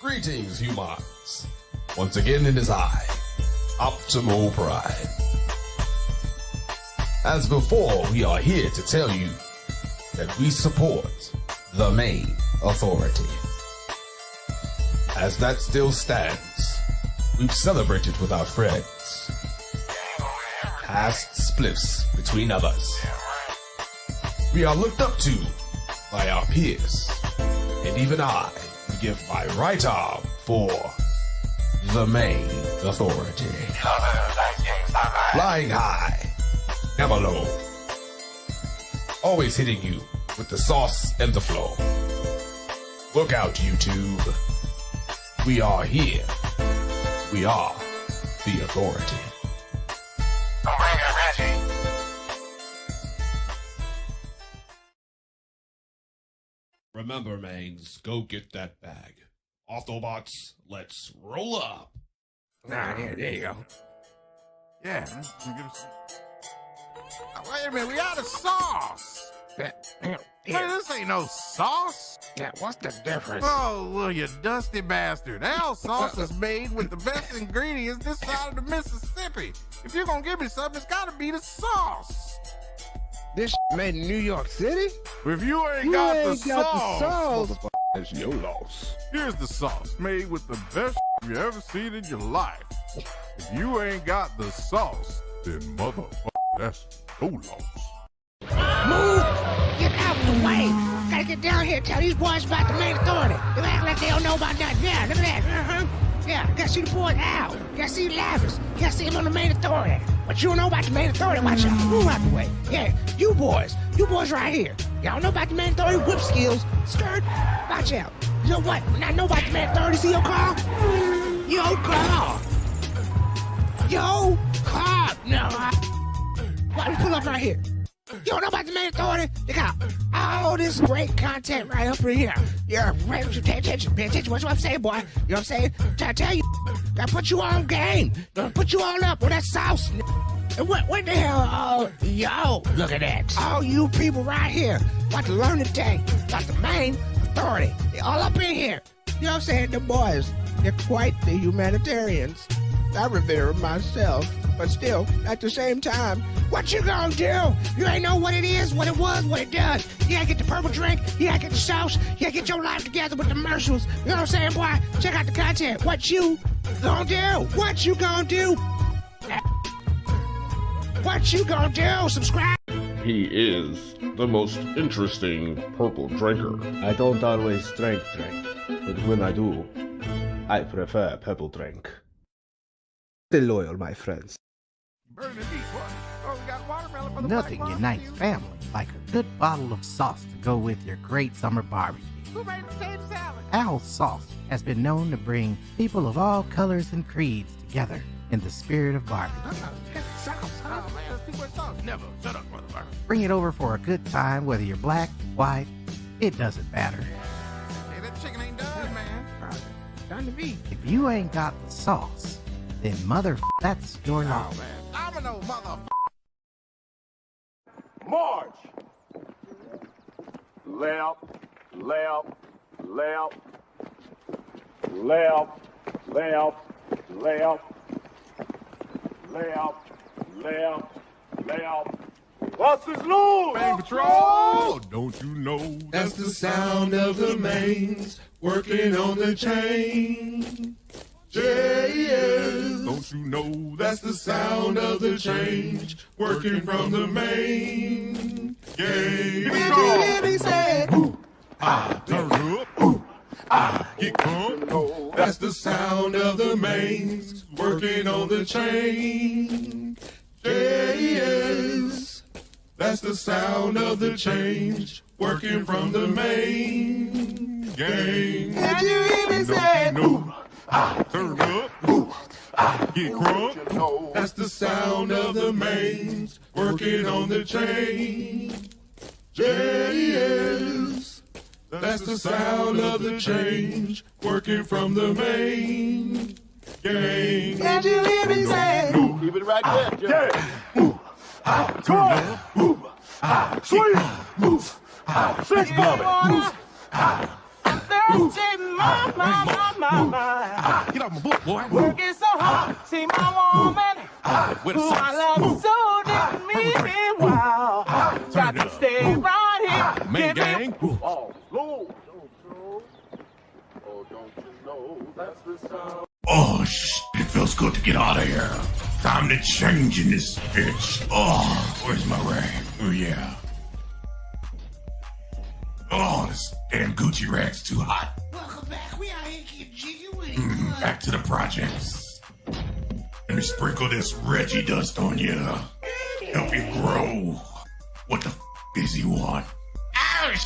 Greetings, humans. Once again it is I, Optimal Pride. As before, we are here to tell you that we support the Mayne Authority. As that still stands, we've celebrated with our friends. Past spliffs between others. We are looked up to by our peers, and even I give my right arm for the Mayne Authority. Flying high, never low. Always hitting you with the sauce and the flow. Look out, YouTube. We are here. We are the Authority. Remember, Maynes, go get that bag. Autobots, let's roll up. There you go. Yeah. Wait a minute, we out of sauce. Yeah. Man, this ain't no sauce. Yeah, what's the difference? Oh, well, you dusty bastard. Our sauce is made with the best ingredients this side of the Mississippi. If you're gonna give me something, it's gotta be the sauce. This made in New York City? If you ain't got the sauce, that's your loss. Here's the sauce, made with the best you ever seen in your life. If you ain't got the sauce, then motherfucker, that's your loss. Move! Get out of the way! Gotta get down here and tell these boys about the Mayne Authority. They act like they don't know about nothing. Yeah, look at that. Yeah, gotta see the boys out. Gotta see Lavis. Gotta see him on the Mayne Authority. But you don't know about the Mayne Authority. Watch out. Move out the way. Yeah, you boys right here. Y'all know about the Mayne Authority whip skills. Skirt. Watch out. You know what? When I know about the Mayne Authority, see your car? Your car. Your car. No. Why don't you pull up right here? You don't know about the Mayne Authority? They got all this great content right up in here. You're right. Pay attention. Pay attention. What's what I'm saying, boy? You know what I'm saying? Try to tell you. Gotta put you on game. Gonna put you all up with that sauce. And what the hell? Yo, look at that. All you people right here about to learn today about the Mayne Authority. They all up in here. You know what I'm saying? The boys, they're quite the humanitarians. I revere myself, but still, at the same time, what you gonna do? You ain't know what it is, what it was, what it does. You gotta get the purple drink, you gotta get the sauce, you gotta get your life together with the commercials. You know what I'm saying, boy? Check out the content. What you gonna do? What you gonna do? What you gonna do? Subscribe. He is the most interesting purple drinker. I don't always drink, but when I do, I prefer purple drink. Stay loyal, my friends. Nothing unites family like a good bottle of sauce to go with your great summer barbecue. Who made the same salad? Al's sauce has been known to bring people of all colors and creeds together in the spirit of barbecue. Never. Shut up, motherfucker. Bring it over for a good time, whether you're black, white, it doesn't matter. Hey, that chicken ain't done, man. Done to me. If you ain't got the sauce, then that's your loss. Oh, man. Domino, motherfucker. March! Left, left, left, left, left, left, left, left, left. What's his loose? Bang Patrol! Don't you know That's the sound of the Maynes working on the chain. JS. Don't you know That's the sound of the change working from the main game. Let me say, ooh, turn up? Get crunk? that's the sound of the Maynes working on the chain. JS. That's the sound of the change working from the main game. Did you hear me say? No. Turn up? Get crunk? That's the sound of the Maynes working on the chain. JS. That's the sound of the change working from the main game. Did you hear me say? Keep it right there, Jerry. Turn up? Sweet. Six, thirsty, my. Get off my book, boy. Working so hard, see my woman, who I love so didn't mean me well. Got to stay right here. Main gang. Oh, slow. Oh, don't you know that's the sound? Oh, it feels good to get out of here. Time to change in this bitch. Oh, where's my rag? Oh, yeah. Oh, this damn Gucci rag's too hot. Welcome back. We out here getting jiggy with it. Back to the projects. Let me sprinkle this Reggie dust on you. Help you grow. What the is he want? Knowing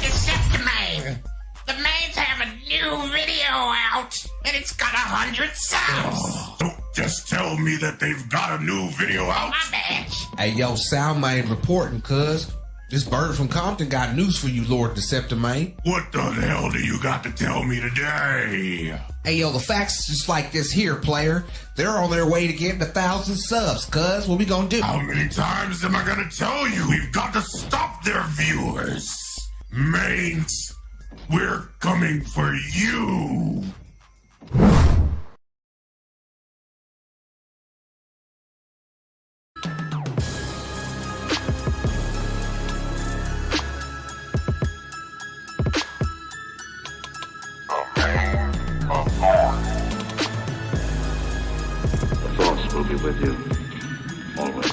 Decepticon. The Maynes have a new video out, and it's got 100 subs. Oh, don't just tell me that they've got a new video out. My bad. Hey, yo, Soundman reporting, cuz. This bird from Compton got news for you, Lord Decepticon. What the hell do you got to tell me today? Hey, yo, the facts just like this here, player. They're on their way to getting 1,000 subs, cuz. What we gonna do? How many times am I gonna tell you? We've got to stop their viewers. Maynes, we're coming for you. The Force will be with you, always.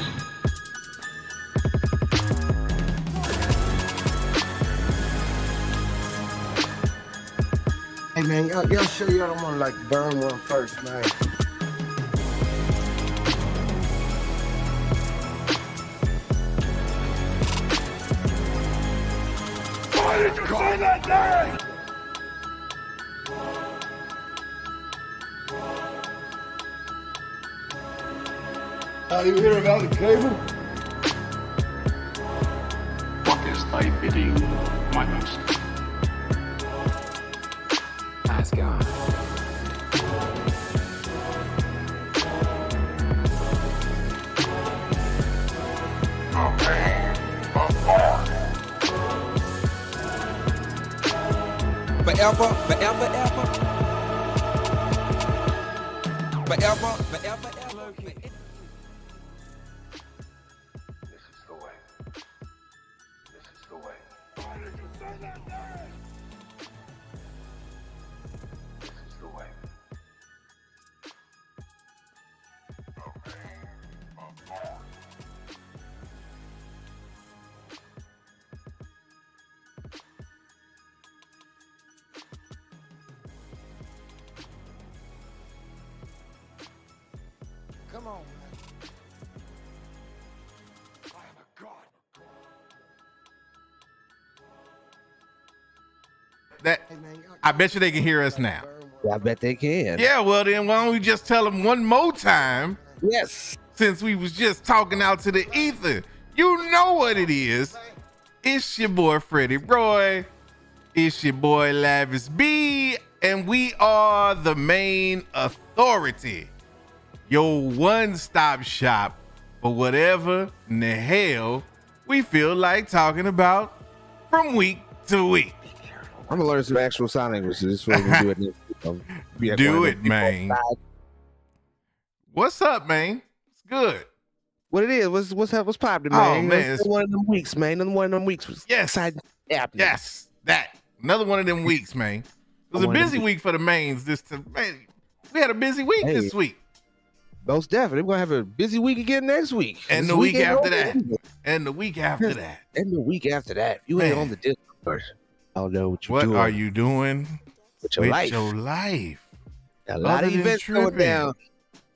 Hey man, y'all sure y'all don't want to like burn one first, man? Why did you say that name? How you hear about the cable? What is thy bidding, my master? Nice guy. Forever, forever, ever. Forever, forever, ever. This is the way. This is the way. Why did you say that name? This is the way. Come on, man. I am a god. That I bet you they can hear us now. I bet they can. Yeah, well then why don't we just tell them one more time? Yes. Since we was just talking out to the ether. You know what it is. It's your boy Freddie Roy. It's your boy Lavis B. And we are the Mayne Authority. Your one-stop shop for whatever in the hell we feel like talking about from week to week. I'm gonna learn some actual sign language. This is what we're gonna do it next. Do it, man. What's up, man? It's good. What it is? What's up? What's popping, Oh, man? man, It's one of them weeks, man. Another one of them weeks was exciting. Yes, that. Another one of them weeks, man. It was a busy week for the Maynes. Man, we had a busy week this week. Most definitely. We're gonna have a busy week again next week. And the week after that. And the week after that. And the week after that. You ain't on the Discord. I don't know what you're doing. What are you doing with your life? A lot of events going down.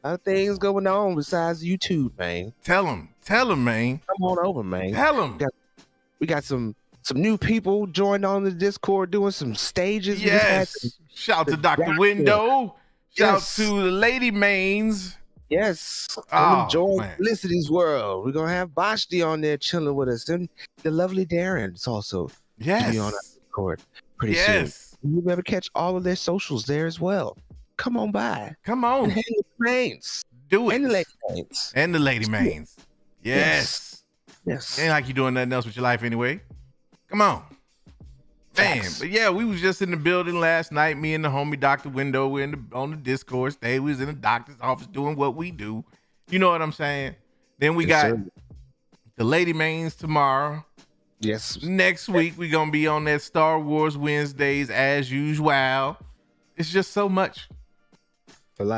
A lot of things going on besides YouTube, man. Tell them, man. Come on over, man. Tell them. We got some new people joined on the Discord doing some stages. Yes. Shout to Dr. Window. Shout to the Lady Maynes. Yes. Come enjoy Felicity's world. We're gonna have Bashti on there chilling with us, and the lovely Darren's also. Yes. Be on our Discord pretty soon. You'll be able to catch all of their socials there as well. Come on by. Come on. And hang with Maynes. Do it. And the Lady Maynes. And the Lady Maynes. Yes. Yes. Ain't like you doing nothing else with your life anyway. Come on. Man, but yeah, we was just in the building last night. Me and the homie Dr. Window were on the Discord stage. We was in the doctor's office doing what we do. You know what I'm saying? Then we got the Lady Maynes tomorrow. Yes. Next week, we're going to be on that Star Wars Wednesdays as usual. It's just so much.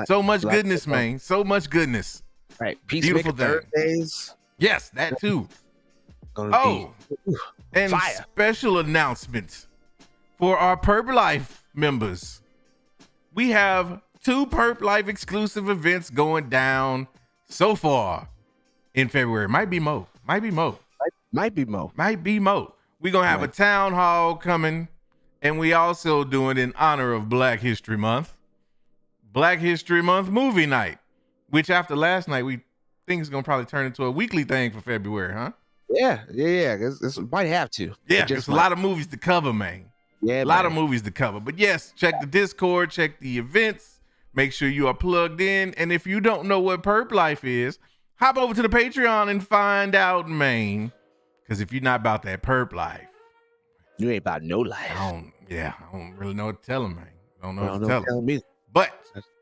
So much goodness, man. So much goodness. Right. Beautiful Thursdays. Yes, that too. And fire. Special announcements for our Perp Life members. We have 2 Perp Life exclusive events going down so far in February. Might be more. We're going to have a town hall coming, and we also doing in honor of Black History Month. Black History Month movie night, which after last night, we think it's going to probably turn into a weekly thing for February, huh? Yeah. This might have to. Yeah, there's a lot of movies to cover, man. Yeah, a lot of movies to cover. But yes, check the Discord, check the events, make sure you are plugged in. And if you don't know what Perp Life is, hop over to the Patreon and find out, man. Because if you're not about that Perp Life, you ain't about no life. I don't really know what to tell them, man. I don't know what to tell them. But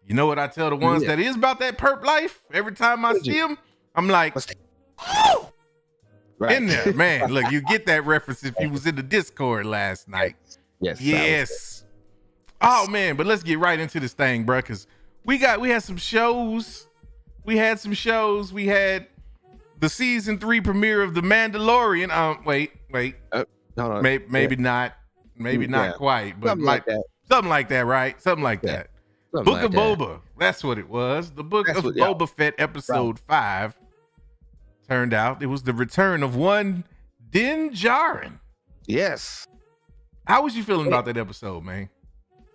you know what I tell the ones that is about that Perp Life? Every time I see them, I'm like, in there, man. Look, you get that reference if you was in the Discord last night. Yes. Oh man, but let's get right into this thing, bro. Because we had some shows. We had the season 3 premiere of The Mandalorian. Wait. No. Maybe not quite, but something like that, right? Something like that. Book of Boba. That's what it was. The Book of Boba Fett, episode 5. Turned out it was the return of one Din Djarin. Yes. How was you feeling about that episode, man?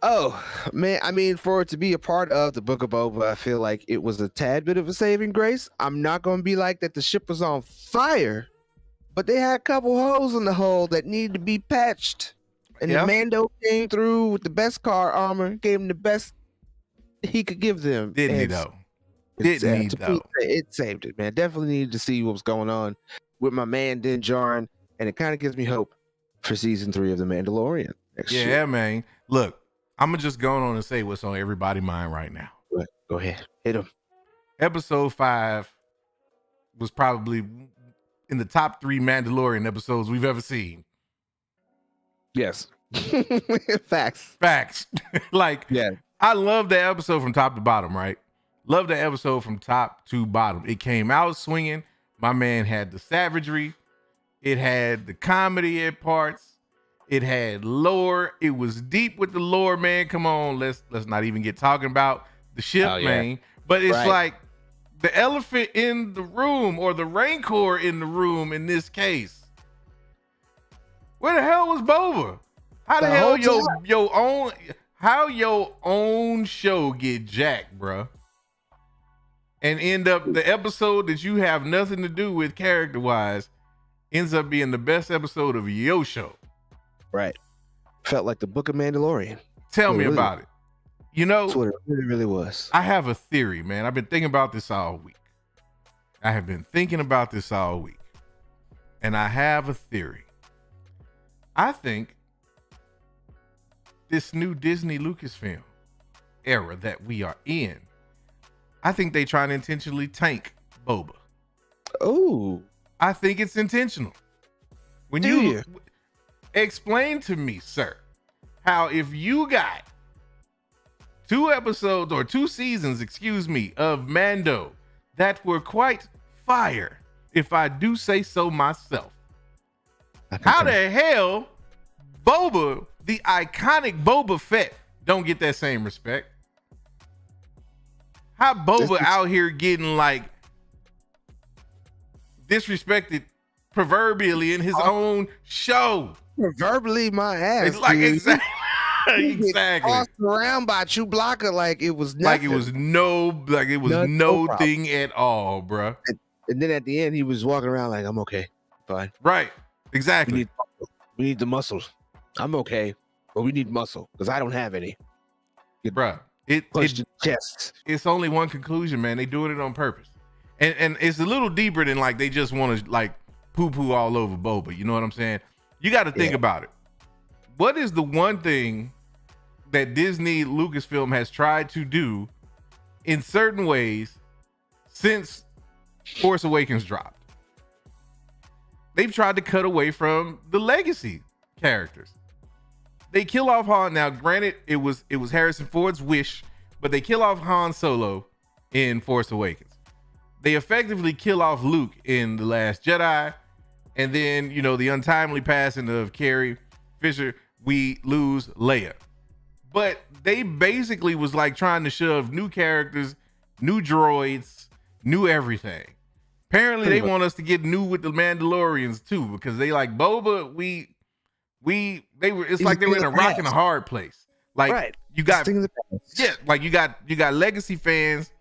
Oh, man. I mean, for it to be a part of the Book of Boba, I feel like it was a tad bit of a saving grace. I'm not going to be like that the ship was on fire, but they had a couple holes in the hull that needed to be patched. And the Mando came through with the best car armor, gave him the best he could give them. Didn't he, though? It saved it, man. Definitely needed to see what was going on with my man Din Djarin, and it kind of gives me hope for season 3 of The Mandalorian next year. Man. Look, I'm gonna just go on and say what's on everybody's mind right now. Go ahead, hit him. Episode 5 was probably in the top 3 Mandalorian episodes we've ever seen. Yes, facts. Like, I love that episode from top to bottom, right? Love that episode from top to bottom. It came out swinging. My man had the savagery. It had the comedy at parts. It had lore. It was deep with the lore, man. Come on, let's not even get talking about the ship, man. But it's like the elephant in the room, or the Rancor in the room in this case. Where the hell was Boba? How the hell your own show get jacked, bruh? And end up the episode that you have nothing to do with character-wise ends up being the best episode of your show. Right. Felt like the Book of Mandalorian. Tell me about it. You know, that's what it really was. I have a theory, man. I've been thinking about this all week. And I have a theory. I think this new Disney Lucasfilm era that we are in, I think they try to intentionally tank Boba. Oh, I think it's intentional. When you explain to me, sir, how if you got 2 episodes or 2 seasons, of Mando that were quite fire, if I do say so myself, how the hell Boba, the iconic Boba Fett, don't get that same respect? How Boba out here getting like disrespected proverbially in his own show? Proverbially, my ass. It's like dude. exactly. Tossed around by Chewbacca like it was nothing. Like it was no thing at all, bro. And then at the end, he was walking around like, "I'm okay, fine." Right. Exactly. We need the muscles. I'm okay, but we need muscle because I don't have any. Bruh. It's only one conclusion, man. They doing it on purpose. And it's a little deeper than like they just want to like poo-poo all over Boba. You know what I'm saying? You got to think about it. what is the one thing that Disney Lucasfilm has tried to do in certain ways since Force Awakens dropped? They've tried to cut away from the legacy characters. They kill off Han. Now, granted, it was Harrison Ford's wish, but they kill off Han Solo in Force Awakens. They effectively kill off Luke in The Last Jedi. And then, you know, the untimely passing of Carrie Fisher, we lose Leia. But they basically was like trying to shove new characters, new droids, new everything. Apparently they want us to get new with the Mandalorians too, because they like Boba, it's like they were in a rock and a hard place. Like you got you got legacy fans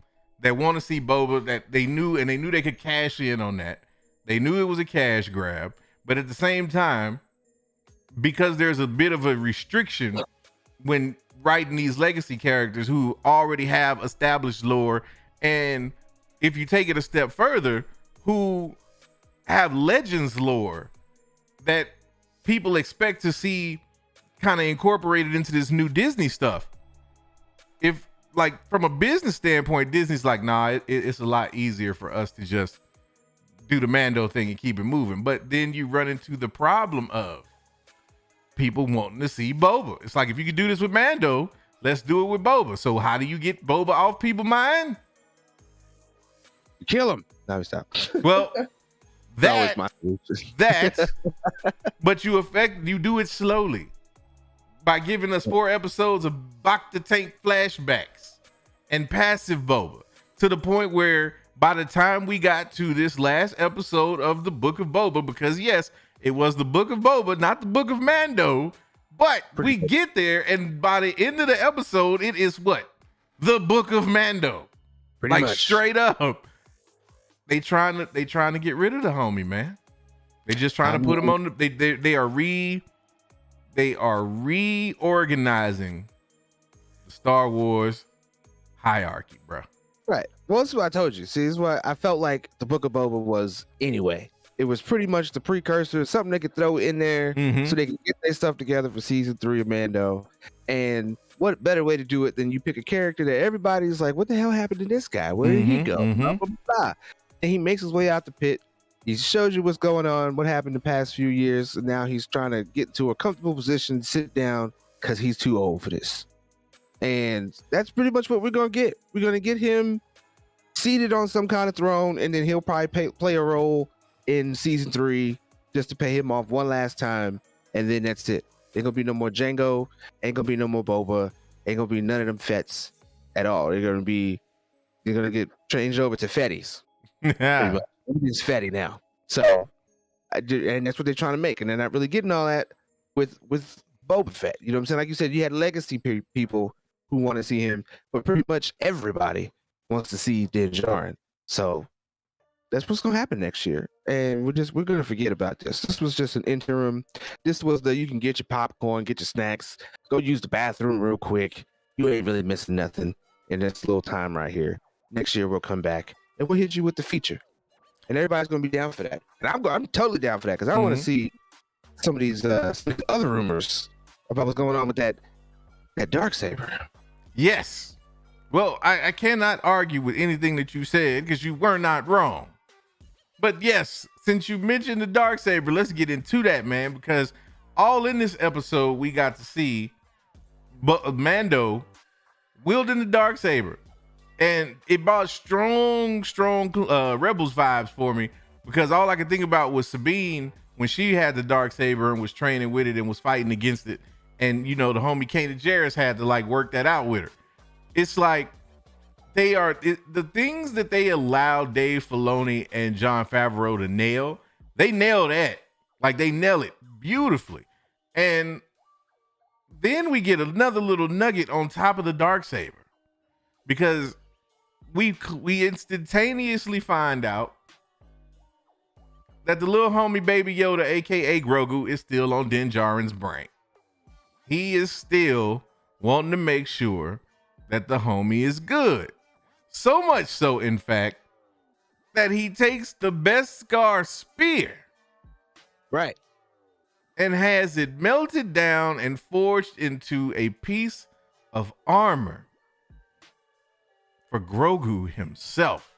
that want to see Boba, that they knew they could cash in on that. They knew it was a cash grab, but at the same time, because there's a bit of a restriction when writing these legacy characters who already have established lore, and if you take it a step further, who have Legends lore that people expect to see kind of incorporated into this new Disney stuff. If, like, from a business standpoint, Disney's like, nah, it's a lot easier for us to just do the Mando thing and keep it moving. But then you run into the problem of people wanting to see Boba. It's like, if you could do this with Mando, let's do it with Boba. So how do you get Boba off people's mind? Kill him. No, stop. Well, that, but you do it slowly by giving us 4 episodes of Bacta Tank flashbacks and passive Boba, to the point where by the time we got to this last episode of the Book of Boba, because yes, it was the Book of Boba, not the Book of Mando, but we get there, and by the end of the episode, it is what? The Book of Mando. Pretty much. Straight up. They trying to get rid of the homie, man. They just trying to put him on they are reorganizing the Star Wars hierarchy, bro. Right. Well, that's what I told you. See, this is what I felt like the Book of Boba was anyway. It was pretty much the precursor, something they could throw in there so they could get their stuff together for season 3 of Mando. And what better way to do it than you pick a character that everybody's like, what the hell happened to this guy? Where did he go? Blah, blah, blah. And he makes his way out the pit. He shows you what's going on, what happened the past few years. And now he's trying to get to a comfortable position, sit down, because he's too old for this. And that's pretty much what we're going to get. We're going to get him seated on some kind of throne, and then he'll probably play a role in season 3 just to pay him off one last time. And then that's it. Ain't going to be no more Django. Ain't going to be no more Boba. Ain't going to be none of them Fets at all. They're going to get changed over to Fetties. Yeah. It's Fetty now. So, and that's what they're trying to make. And they're not really getting all that with Boba Fett. You know what I'm saying? Like you said, you had legacy people who want to see him, but pretty much everybody wants to see Din Djarin. So that's what's going to happen next year. And we're going to forget about this. This was just an interim. This was you can get your popcorn, get your snacks, go use the bathroom real quick. You ain't really missing nothing in this little time right here. Next year we'll come back and we'll hit you with the feature. And everybody's going to be down for that. And I'm totally down for that, because I want to see some of these other rumors about what's going on with that Darksaber. Yes. Well, I cannot argue with anything that you said, because you were not wrong. But yes, since you mentioned the Darksaber, let's get into that, man, because all in this episode, we got to see Mando wielding the Darksaber. And it brought strong Rebels vibes for me, because all I could think about was Sabine when she had the Darksaber and was training with it and was fighting against it. And, you know, the homie Kanan Jarrus had to like work that out with her. It's like the things that they allowed Dave Filoni and Jon Favreau to nail, they nail that. Like, they nail it beautifully. And then we get another little nugget on top of the Darksaber, because we instantaneously find out that the little homie Baby Yoda, aka Grogu, is still on Din Djarin's brain. He is still wanting to make sure that the homie is good. So much so, in fact, that he takes the Beskar spear. Right. and has it melted down and forged into a piece of armor for Grogu himself.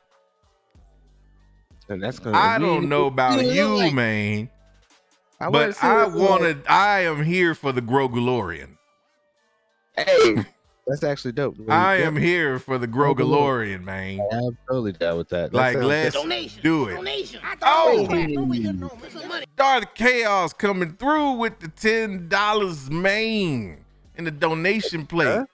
And that's gonna. I don't know about you, Mayne, but I am here for the Grogulorian. Hey, that's actually dope. I am here for the Grogulorian, man. I'm totally down with that. Like, let's do it. Oh, Darth Chaos coming through with the $10 Mayne in the donation plate.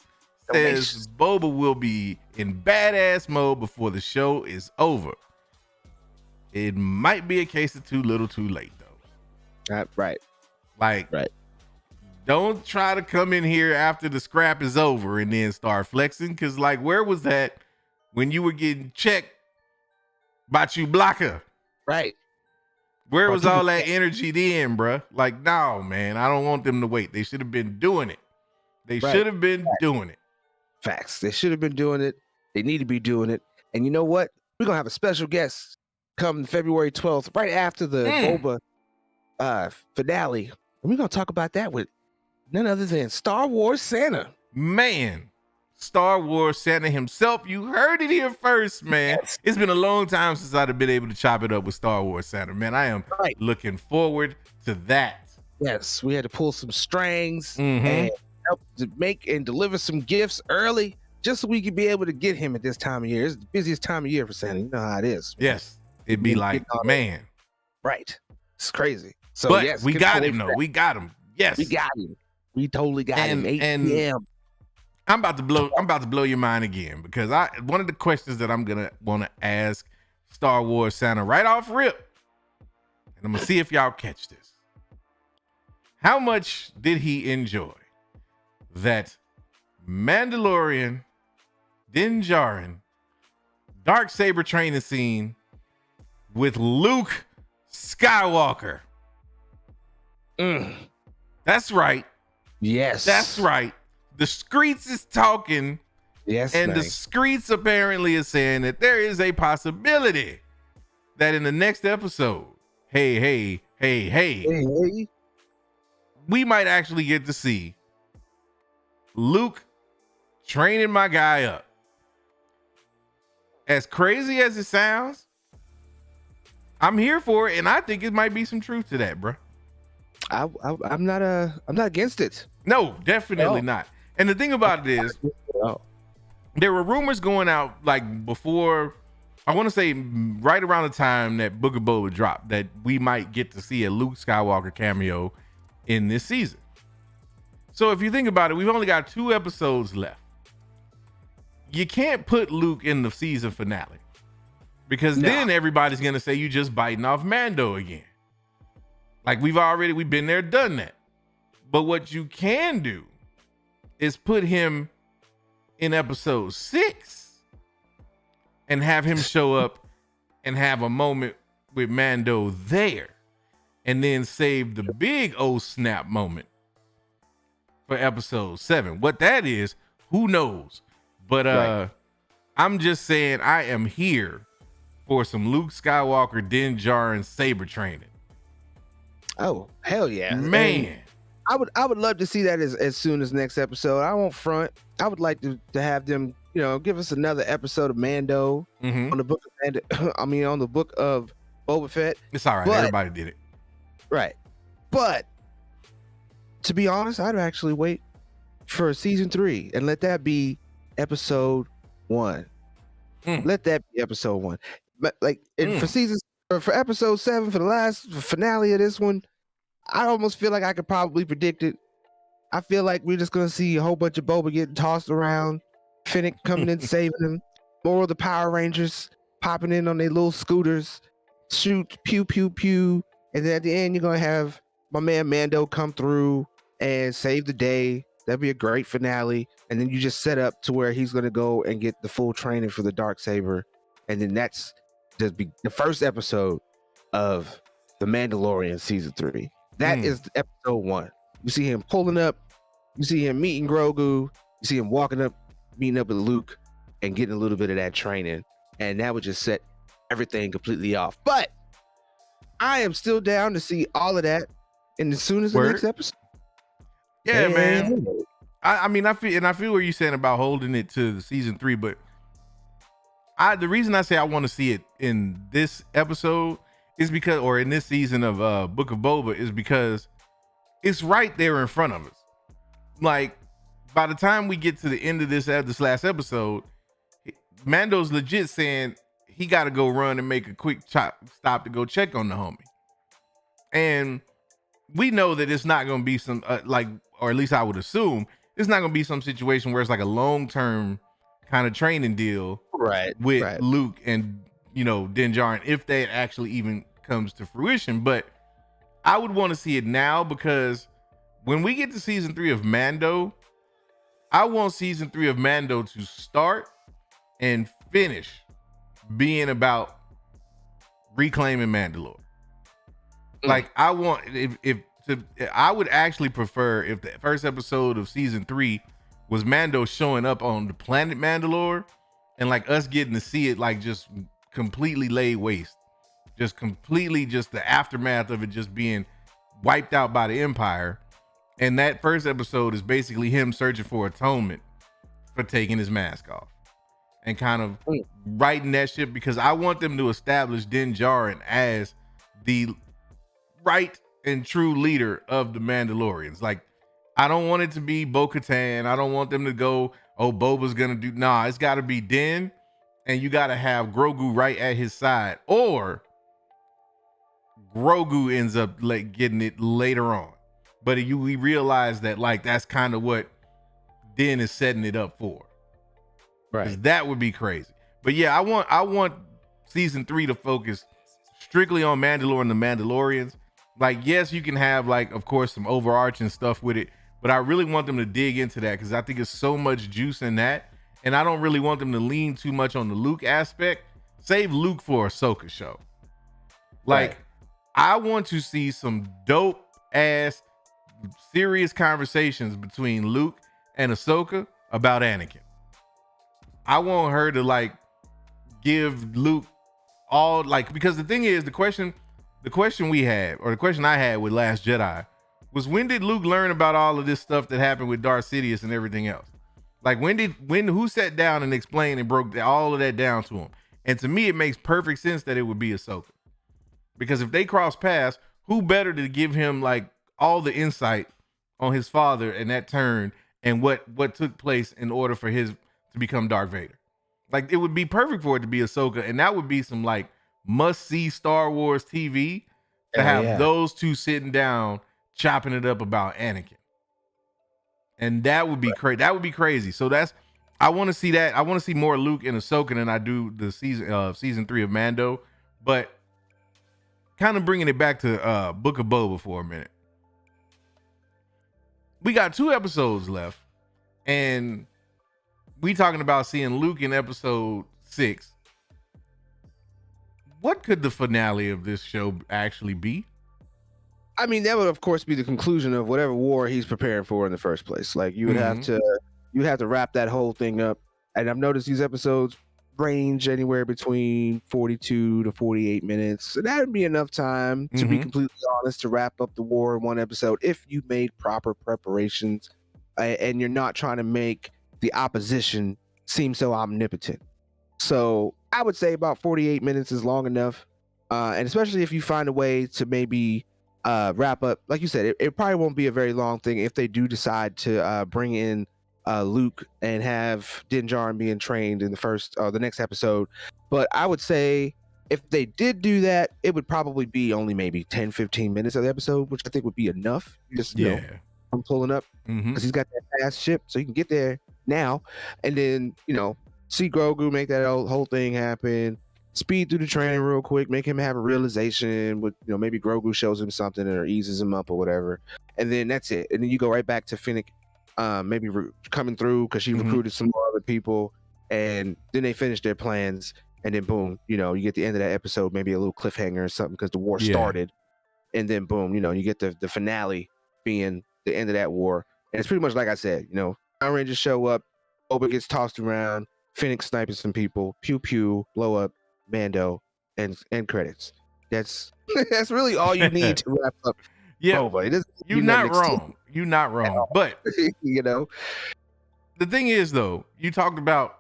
Says Boba will be in badass mode before the show is over. It might be a case of too little too late, though. Right. Like, don't try to come in here after the scrap is over and then start flexing. Because, like, where was that when you were getting checked by Chewbacca? Right. Where was all that energy then, bruh? Like, no, man, I don't want them to wait. They should have been doing it. They should have been doing it. Facts. They should have been doing it. They need to be doing it. And you know what? We're going to have a special guest come February 12th, right after the Boba finale. And we're going to talk about that with none other than Star Wars Santa. Man, Star Wars Santa himself. You heard it here first, man. Yes. It's been a long time since I've been able to chop it up with Star Wars Santa, man. I am looking forward to that. Yes, we had to pull some strings and help to make and deliver some gifts early just so we could be able to get him at this time of year. It's the busiest time of year for Santa. You know how it is. Yes, it'd be like, man. Right. It's crazy. So, but yes, we got him, though. We got him. Yes. We got him. We totally got him. 8 p.m. I'm about to blow your mind again because one of the questions that I'm gonna want to ask Star Wars Santa right off rip, and I'm gonna see if y'all catch this. How much did he enjoy that Mandalorian, Din Djarin, Darksaber training scene with Luke Skywalker? That's right. Yes. That's right. The streets is talking. Yes. And the streets apparently is saying that there is a possibility that in the next episode, hey, we might actually get to see Luke training my guy up. As crazy as it sounds, I'm here for it, and I think it might be some truth to that, bro. I'm not against it. No, definitely not. And the thing about it is, there were rumors going out like before, I want to say right around the time that Book of Boba dropped, that we might get to see a Luke Skywalker cameo in this season. So if you think about it, we've only got 2 episodes left. You can't put Luke in the season finale because then everybody's going to say you just biting off Mando again. Like we've been there, done that. But what you can do is put him in episode 6 and have him show up and have a moment with Mando there and then save the big old snap moment for episode 7. What that is, who knows? But I'm just saying I am here for some Luke Skywalker, Din Djarin saber training. Oh, hell yeah. Man. And I would love to see that as soon as next episode. I won't front. I would like to have them, give us another episode of Mando on the book of Mando. I mean, on the book of Boba Fett. It's all right. Everybody did it. Right. But to be honest, I'd actually wait for season 3 and let that be episode 1. Let that be episode 1. But for episode 7, for the last finale of this one, I almost feel like I could probably predict it. I feel like we're just gonna see a whole bunch of Boba getting tossed around, Finnick coming in saving him, more of the Power Rangers popping in on their little scooters, shoot, pew pew pew, and then at the end you're gonna have my man Mando come through and save the day. That'd be a great finale, and then you just set up to where he's gonna go and get the full training for the Darksaber, and then that's just be the first episode of The Mandalorian season 3. That is episode 1. You see him pulling up, you see him meeting Grogu, you see him walking up, meeting up with Luke, and getting a little bit of that training, and that would just set everything completely off. But I am still down to see all of that And as soon as the next episode. Yeah, man. I mean, I feel what you're saying about holding it to the season 3, but the reason I say I want to see it in this episode is because, or in this season of Book of Boba, is because it's right there in front of us. Like, by the time we get to the end of this last episode, Mando's legit saying he got to go run and make a quick stop to go check on the homie. And we know that it's not going to be some or at least I would assume it's not going to be some situation where it's like a long-term kind of training deal with Luke and, Din Djarin, if that actually even comes to fruition. But I would want to see it now, because when we get to season 3 of Mando, I want season 3 of Mando to start and finish being about reclaiming Mandalore. Like, I want, I would actually prefer if the first episode of season 3 was Mando showing up on the planet Mandalore, and like us getting to see it like just completely laid waste, just the aftermath of it just being wiped out by the Empire. And that first episode is basically him searching for atonement for taking his mask off and kind of writing that shit, because I want them to establish Din Djarin as the right and true leader of the Mandalorians. Like, I don't want it to be Bo-Katan. I don't want them to go, oh, Boba's gonna do. Nah, it's got to be Din, and you got to have Grogu right at his side, or Grogu ends up like getting it later on. But we realize that like that's kind of what Din is setting it up for. Right. That would be crazy. But yeah, I want season 3 to focus strictly on Mandalore and the Mandalorians. Like, yes, you can have like, of course, some overarching stuff with it, but I really want them to dig into that, because I think it's so much juice in that. And I don't really want them to lean too much on the Luke aspect. Save Luke for Ahsoka show. Like, I want to see some dope ass serious conversations between Luke and Ahsoka about Anakin. I want her to like give Luke all, like, because the thing is, the question we had, or the question I had with Last Jedi, was when did Luke learn about all of this stuff that happened with Darth Sidious and everything else? Like, who sat down and explained and broke all of that down to him? And to me, it makes perfect sense that it would be Ahsoka, because if they cross paths, who better to give him like all the insight on his father and that turn and what took place in order for his to become Darth Vader. Like, it would be perfect for it to be Ahsoka, and that would be some like must-see Star Wars TV to have those two sitting down chopping it up about Anakin. And that would be crazy. That would be crazy. So I want to see that. I want to see more Luke and Ahsoka than I do the season 3 of Mando. But kind of bringing it back to Book of Boba for a minute. We got 2 episodes left, and we talking about seeing Luke in episode 6. What could the finale of this show actually be? I mean, that would of course be the conclusion of whatever war he's preparing for in the first place. Like, you would have to wrap that whole thing up. And I've noticed these episodes range anywhere between 42 to 48 minutes. And that would be enough time, to be completely honest, to wrap up the war in one episode if you made proper preparations and you're not trying to make the opposition seem so omnipotent. So I would say about 48 minutes is long enough. And especially if you find a way to maybe wrap up, like you said, it probably won't be a very long thing if they do decide to bring in Luke and have Din Djarin being trained in the next episode. But I would say if they did do that, it would probably be only maybe 10-15 minutes of the episode, which I think would be enough. Just, you know, I'm pulling up because he's got that fast ship, so he can get there now. And then, you know, see Grogu make that whole thing happen, speed through the training real quick, make him have a realization with, you know, maybe Grogu shows him something or eases him up or whatever. And then that's it. And then you go right back to Fennec maybe coming through because she recruited some more other people, and then they finish their plans, and then boom, you know, you get the end of that episode, maybe a little cliffhanger or something because the war started, and then boom, you know, you get the finale being the end of that war. And it's pretty much like I said, you know, Power Rangers show up, Boba gets tossed around, Fennec sniping some people, pew pew, blow up, Mando, and credits. That's that's really all you need to wrap up Yeah, Boba. It doesn't you're do not nothing wrong. You're not wrong. But you know, the thing is, though, you talked about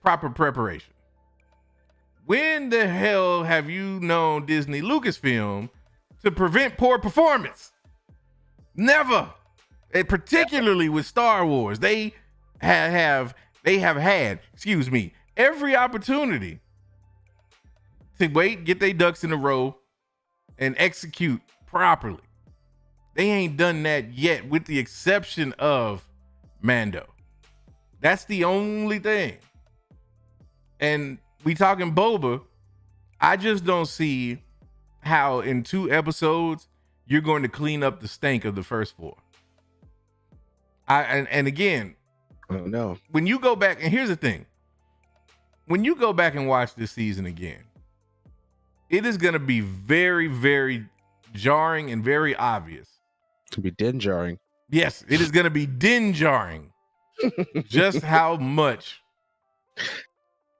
proper preparation. When the hell have you known Disney Lucasfilm to prevent poor performance? Never. And particularly with Star Wars, they have had, excuse me, every opportunity to get their ducks in a row and execute properly. They ain't done that yet, with the exception of Mando. That's the only thing. And we talking Boba, I just don't see how in 2 episodes you're going to clean up the stink of the first 4. And again, I don't know. When you go back, and here's the thing, when you go back and watch this season again, it is going to be very, very jarring and very obvious. To be din jarring. Yes, it is going to be din jarring just how much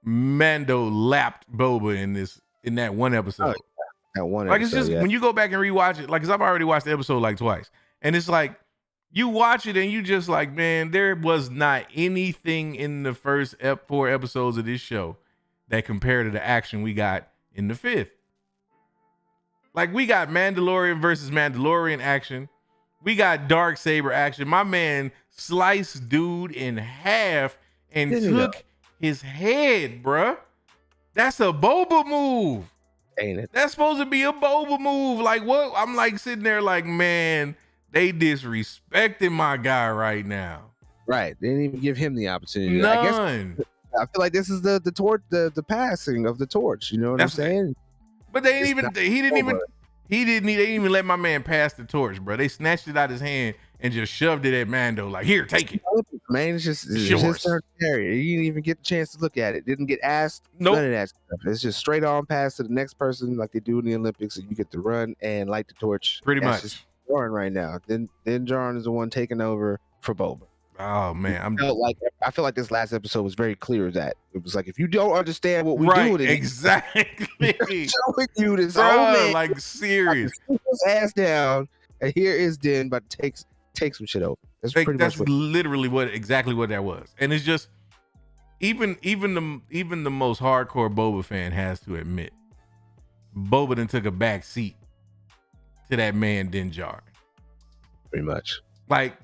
Mando lapped Boba in that one episode. That one like episode, it's just when you go back and rewatch it, like, cause I've already watched the episode like twice, and it's like you watch it and you just like, man, there was not anything in the first 4 episodes of this show that compared to the action we got in the 5th. Like, we got Mandalorian versus Mandalorian action. We got Darksaber action. My man sliced dude in half and took his head, bruh. That's a Boba move. Ain't it? That's supposed to be a Boba move. Like, what? I'm like sitting there like, man, they disrespecting my guy right now. Right. They didn't even give him the opportunity. None. I feel like this is the torch, the passing of the torch. You know what I'm saying? But they ain't even. They didn't even let my man pass the torch, bro. They snatched it out of his hand and just shoved it at Mando. Like, here, take it. Man, it's just area. You didn't even get the chance to look at it. Didn't get asked. Nope. None of that stuff. It's just straight on pass to the next person, like they do in the Olympics, and you get to run and light the torch. Pretty That's much. just Jarn right now. Then Jarn is the one taking over for Boba. Oh man, I feel like this last episode was very clear that it was like, if you don't understand what we right, do, exactly. showing you this Bro, old man, like serious, put his ass down, and here is Din, but take some shit over. That's like, pretty that's much literally exactly what that was. And it's just even the most hardcore Boba fan has to admit, Boba then took a back seat to that man Din Djarin. Pretty much. Like,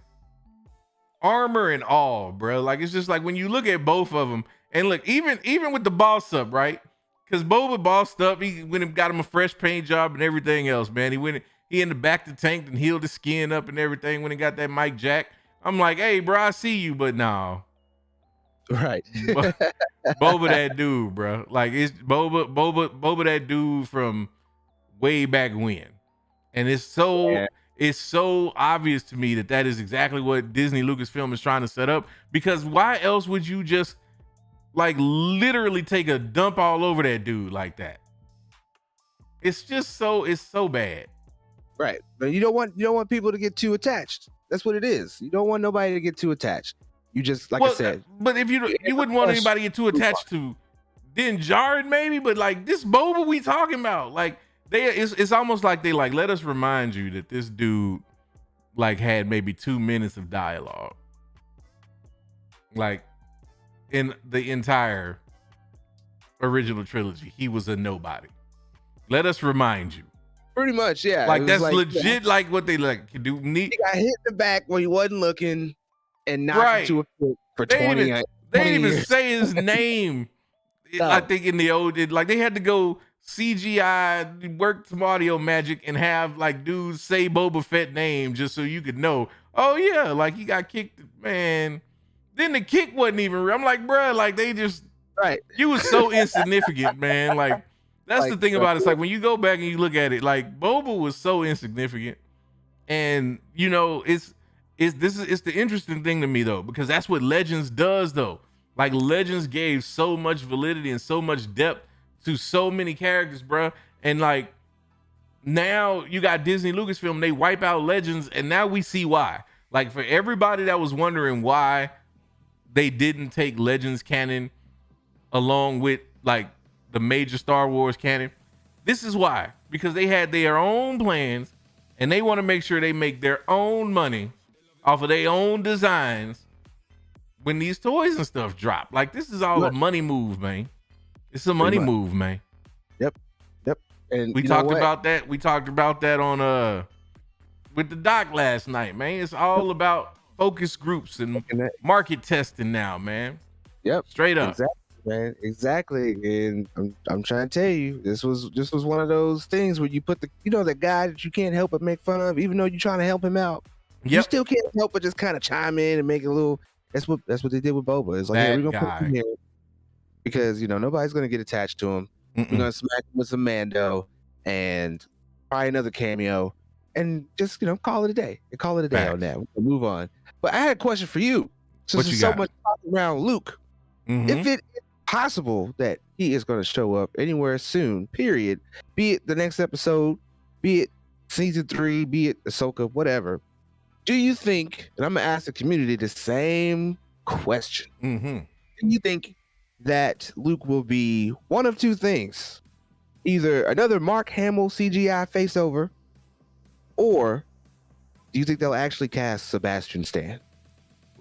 armor and all, bro. Like, it's just like when you look at both of them, and look, even with the boss up, right? Because Boba bossed up, he went and got him a fresh paint job and everything else, man. He in the back of the tank and healed his skin up and everything when he got that Mike Jack. I'm like, hey, bro, I see you, but no. Right. Boba that dude, bro. Like, it's Boba that dude from way back when. And it's so obvious to me that is exactly what Disney Lucasfilm is trying to set up, because why else would you just like literally take a dump all over that dude like that? It's so bad. Right. But you don't want people to get too attached. That's what it is. You don't want nobody to get too attached. You just, like I said. But if you wouldn't want anybody to get too attached to Din Djarin, maybe, but like this Boba we talking about, like it's almost like they like, let us remind you that this dude like had maybe 2 minutes of dialogue. Like in the entire original trilogy, he was a nobody. Let us remind you. Pretty much, yeah. Like that's like, legit, like what they like do. He got hit in the back when he wasn't looking, and knocked into a foot for 20 years. They didn't even say his name. No. I think in the old, like they had to go CGI, work some audio magic, and have like dudes say Boba Fett name just so you could know. Oh yeah, like he got kicked, man. Then the kick wasn't even real. I'm like, bruh, like they just You was so insignificant, man. Like that's like, the thing about it. It's like when you go back and you look at it, like Boba was so insignificant, and you know it's the interesting thing to me though, because that's what Legends does though. Like Legends gave so much validity and so much depth to so many characters, bro. And like now you got Disney Lucasfilm, they wipe out Legends, and now we see why. Like for everybody that was wondering why they didn't take Legends canon along with like the major Star Wars canon, this is why. Because they had their own plans and they want to make sure they make their own money off of their own designs when these toys and stuff drop. Like, this is all a money move, man. It's a money move, man. Yep. And we talked about that. We talked about that on with the doc last night, man. It's all about focus groups and market testing now, man. Yep. Straight up. Exactly, man. Exactly. And I'm trying to tell you, this was one of those things where you put the guy that you can't help but make fun of, even though you're trying to help him out. Yep. You still can't help but just kind of chime in and make a little. That's what they did with Boba. It's like, yeah, we're gonna put him here because nobody's gonna get attached to him. We're gonna smack him with some Mando and probably another cameo, and just call it a day. Call it a day on that. We'll move on. But I had a question for you. Since there's so much talk around Luke, if it is possible that he is going to show up anywhere soon, period, be it the next episode, be it season 3, be it Ahsoka, whatever, do you think, and I'm going to ask the community the same question, do you think that Luke will be one of two things? Either another Mark Hamill CGI faceover, or do you think they'll actually cast Sebastian Stan?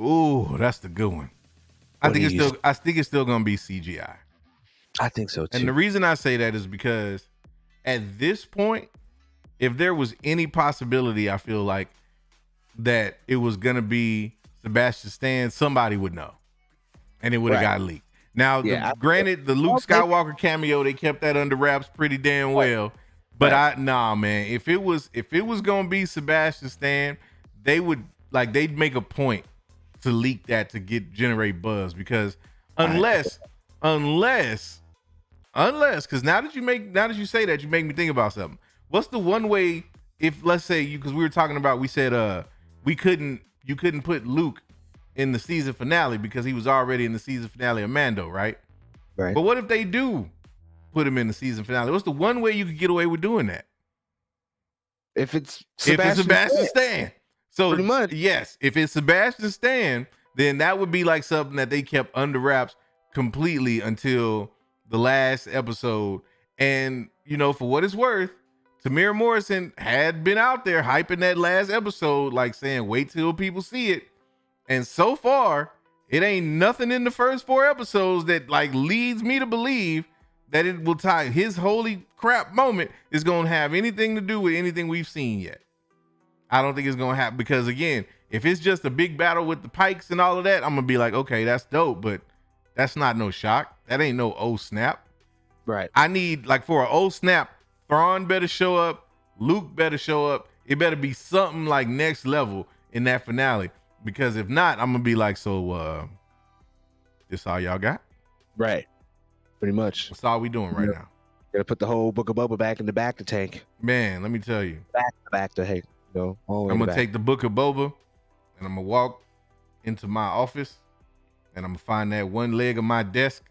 Ooh, that's the good one. I think it's still gonna be CGI. I think so too. And the reason I say that is because at this point, if there was any possibility, I feel like that it was gonna be Sebastian Stan, somebody would know, and it would have got leaked. Now, granted, the Luke Skywalker cameo, they kept that under wraps pretty damn well. But man, if it was gonna be Sebastian Stan, they'd make a point to leak that to generate buzz, because unless because now that you say that, you make me think about something. What's the one way, if let's say because we were talking about, we said you couldn't put Luke in the season finale because he was already in the season finale of Mando, right? Right. But what if they do put him in the season finale? What's the one way you could get away with doing that? If it's Sebastian Stan. So pretty much. Yes, if it's Sebastian Stan, then that would be like something that they kept under wraps completely until the last episode. And for what it's worth, Tamir Morrison had been out there hyping that last episode, like saying, wait till people see it. And so far, it ain't nothing in the first 4 episodes that leads me to believe that it will tie his holy crap moment is going to have anything to do with anything we've seen yet. I don't think it's going to happen, because again, if it's just a big battle with the Pikes and all of that, I'm going to be like, okay, that's dope, but that's not no shock. That ain't no oh snap. Right. I need, for an oh snap, Thrawn better show up, Luke better show up. It better be something next level in that finale, because if not, I'm going to be like, so this all y'all got? Right. Pretty much. That's all we doing right now. Gotta put the whole Book of Boba back in the back to tank. Man, let me tell you. Back to tank. I'm gonna take the Book of Boba and I'm gonna walk into my office and I'm gonna find that one leg of my desk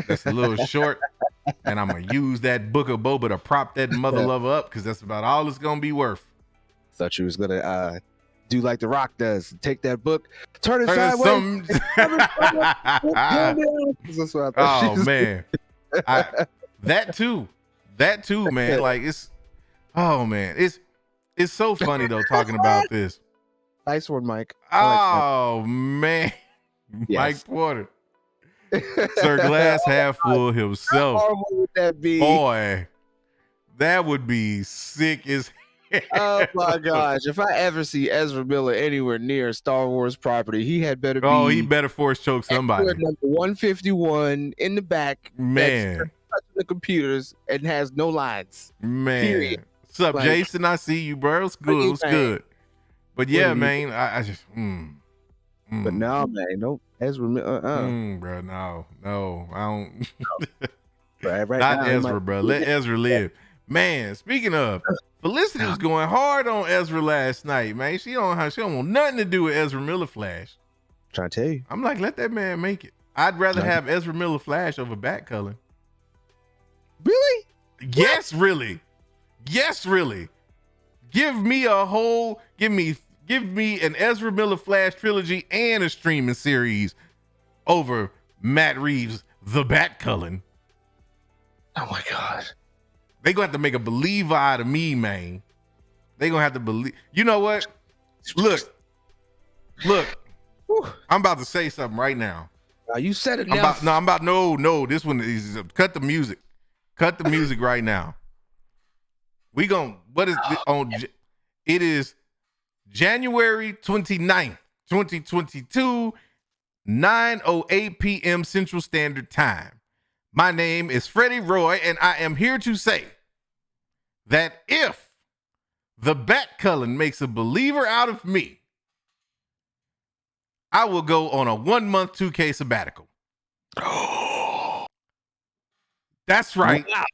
that's a little short, and I'm gonna use that Book of Boba to prop that mother lover up, because that's about all it's gonna be worth. Thought you was gonna do like The Rock does, take that book, turn it sideways. That's what I thought. Oh man, that too, man. It's so funny though talking about this. Nice one, Mike. Oh man, yes. Mike Porter, Sir Glass half full himself. How horrible would that be? Boy, that would be sick as hell. Oh my gosh! If I ever see Ezra Miller anywhere near Star Wars property, he had better be. Oh, he better force choke somebody. Number 151 in the back, man. Touching the computers and has no lines. Man. Period. What's up, Jason? I see you, bro. It's good. It's good. But yeah, man, I just But no, man, no Ezra Miller. Bro, no, I don't. right Not now, Ezra, bro. Let Ezra live. Man, speaking of, Felicity was going hard on Ezra last night, man. She don't want nothing to do with Ezra Miller Flash. Trying to tell you. I'm like, let that man make it. I'd rather have Ezra Miller Flash over Batcullen. Really? Yes, really. Yes, really. Give me an Ezra Miller Flash trilogy and a streaming series over Matt Reeves' The Batcullen. Oh my God. They gonna have to make a believer out of me, man. They gonna have to believe. You know what? Look. I'm about to say something right now. You said it. No. This one is cut the music. Cut the music right now. What is on? It is January 29th, 2022, 9:08 p.m. Central Standard Time. My name is Freddie Roy, and I am here to say that if the Bat Cullen makes a believer out of me, I will go on a 1-month 2K sabbatical. That's right. Wow.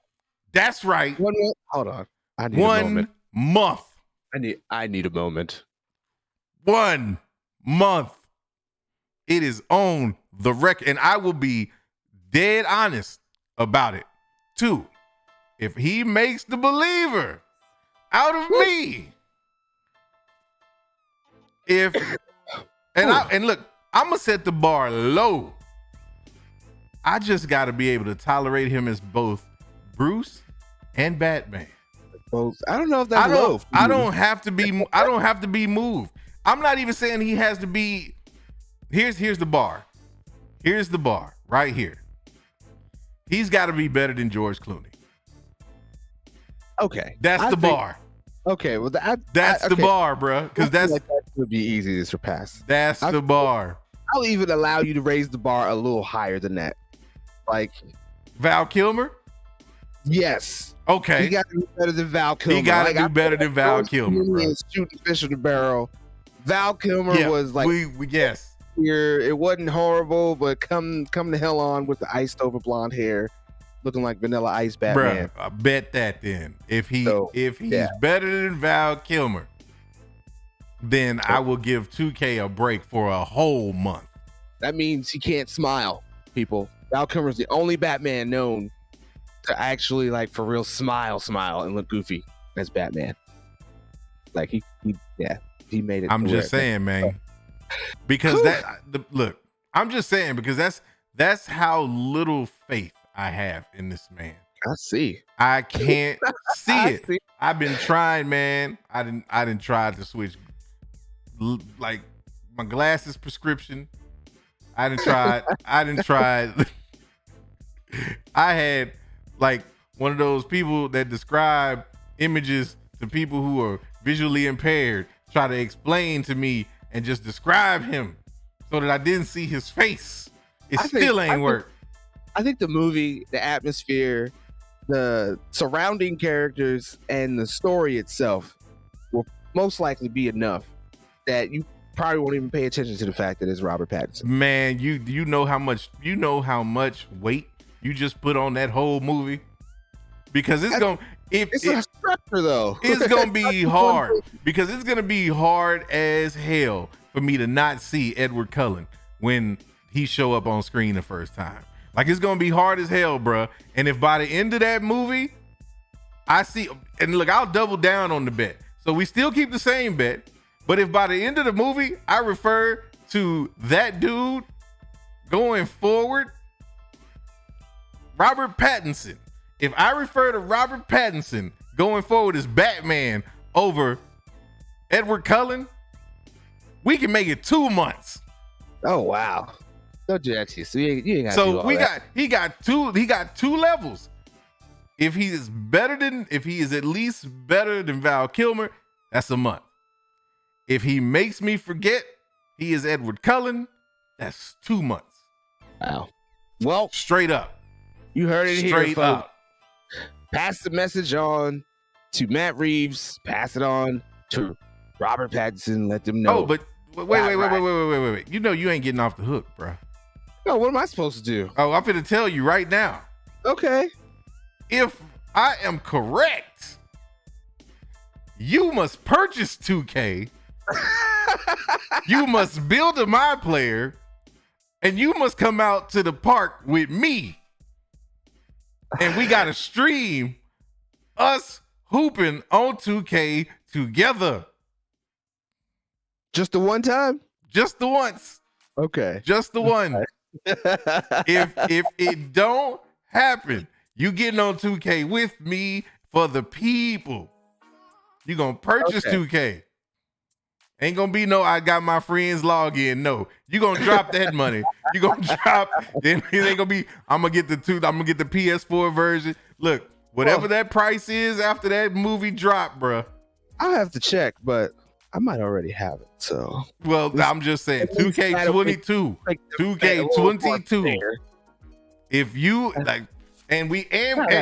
That's right. 1 month. Hold on. I need a 1 moment. month. I need a moment. 1 month. It is on the record, and I will be dead honest about it. 2, if he makes the believer out of me, and look, I'm gonna set the bar low. I just got to be able to tolerate him as both Bruce and Batman. I don't know if that's low. I don't have to be. I don't have to be moved. I'm not even saying he has to be. Here's the bar. Here's the bar right here. He's got to be better than George Clooney. Okay, that's the bar. Okay, well that's the bar, bro. Because that would be easy to surpass. That's the bar. I'll even allow you to raise the bar a little higher than that. Like Val Kilmer. Yes. Okay. He got to be better than Val Kilmer. He got to do better than Val Kilmer, bro. Shooting fish in the barrel. Val Kilmer was like, yes. Here, it wasn't horrible, but come the hell on with the iced over blonde hair, looking like Vanilla Ice Batman. Bruh, I bet that then if he's better than Val Kilmer, then I will give 2K a break for a whole month. That means he can't smile, people. Val Kilmer's the only Batman known to actually, like, for real smile and look goofy as Batman. Like he made it. I'm just saying, man. Because look, I'm just saying because that's how little faith I have in this man. I see. I can't see it. See. I've been trying, man. I didn't try to switch like my glasses prescription. I didn't try. I had like one of those people that describe images to people who are visually impaired, try to explain to me and just describe him so that I didn't see his face. It still ain't work. I think the movie, the atmosphere, the surrounding characters, and the story itself will most likely be enough that you probably won't even pay attention to the fact that it's Robert Pattinson. Man, you know how much weight you just put on that whole movie? Because it's a structure though. It's gonna be hard because it's gonna be hard as hell for me to not see Edward Cullen when he show up on screen the first time. Like it's gonna be hard as hell, bruh. And if by the end of that movie, I see, and look, I'll double down on the bet. So we still keep the same bet, but if by the end of the movie I refer to that dude going forward, Robert Pattinson. If I refer to Robert Pattinson going forward as Batman over Edward Cullen, we can make it 2 months. Oh wow! Don't do that to you. So you ain't got. So he got two levels. If he is at least better than Val Kilmer, that's a month. If he makes me forget he is Edward Cullen, that's 2 months. Wow. Well, straight up. You heard it straight here, folks. up. Pass the message on to Matt Reeves. Pass it on to Robert Pattinson. Let them know. Oh, but wait. You know you ain't getting off the hook, bro. No, what am I supposed to do? Oh, I'm finna tell you right now. Okay. If I am correct, you must purchase 2K. You must build a My Player, and you must come out to the park with me. And we got to stream us hooping on 2K together. Just the one time? Just the once. Okay. Just the one. If it don't happen, you getting on 2K with me for the people. You gonna purchase 2K. Ain't gonna be no I got my friends login. No, you gonna drop that money. You gonna drop. Then it ain't gonna be. I'm gonna get the PS4 version. Look, whatever that price is after that movie drop, bruh. I'll have to check, but I might already have it. So well, I'm just saying 2K22, 2K22. If you like, and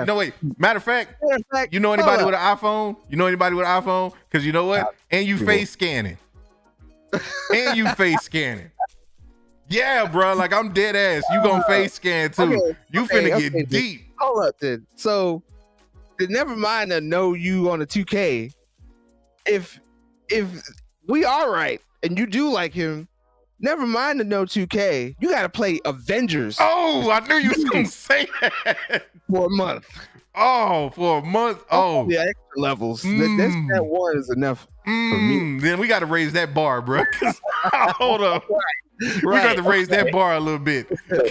no wait. Matter of fact, you know anybody with an iPhone? You know anybody with an iPhone? Because you know what? And you face scanning. And you face scanning. Yeah, bro. Like I'm dead ass. You gonna face scan too. You finna get deep. Hold up, then. So, never mind to know you on a 2K. If we are right and you do like him, never mind to know 2K. You got to play Avengers. Oh, I knew you was gonna say that for a month. Oh, for a month. Oh, yeah, extra levels. That one is enough for me. Then we got to raise that bar, bro. Hold up. We got to raise that bar a little bit.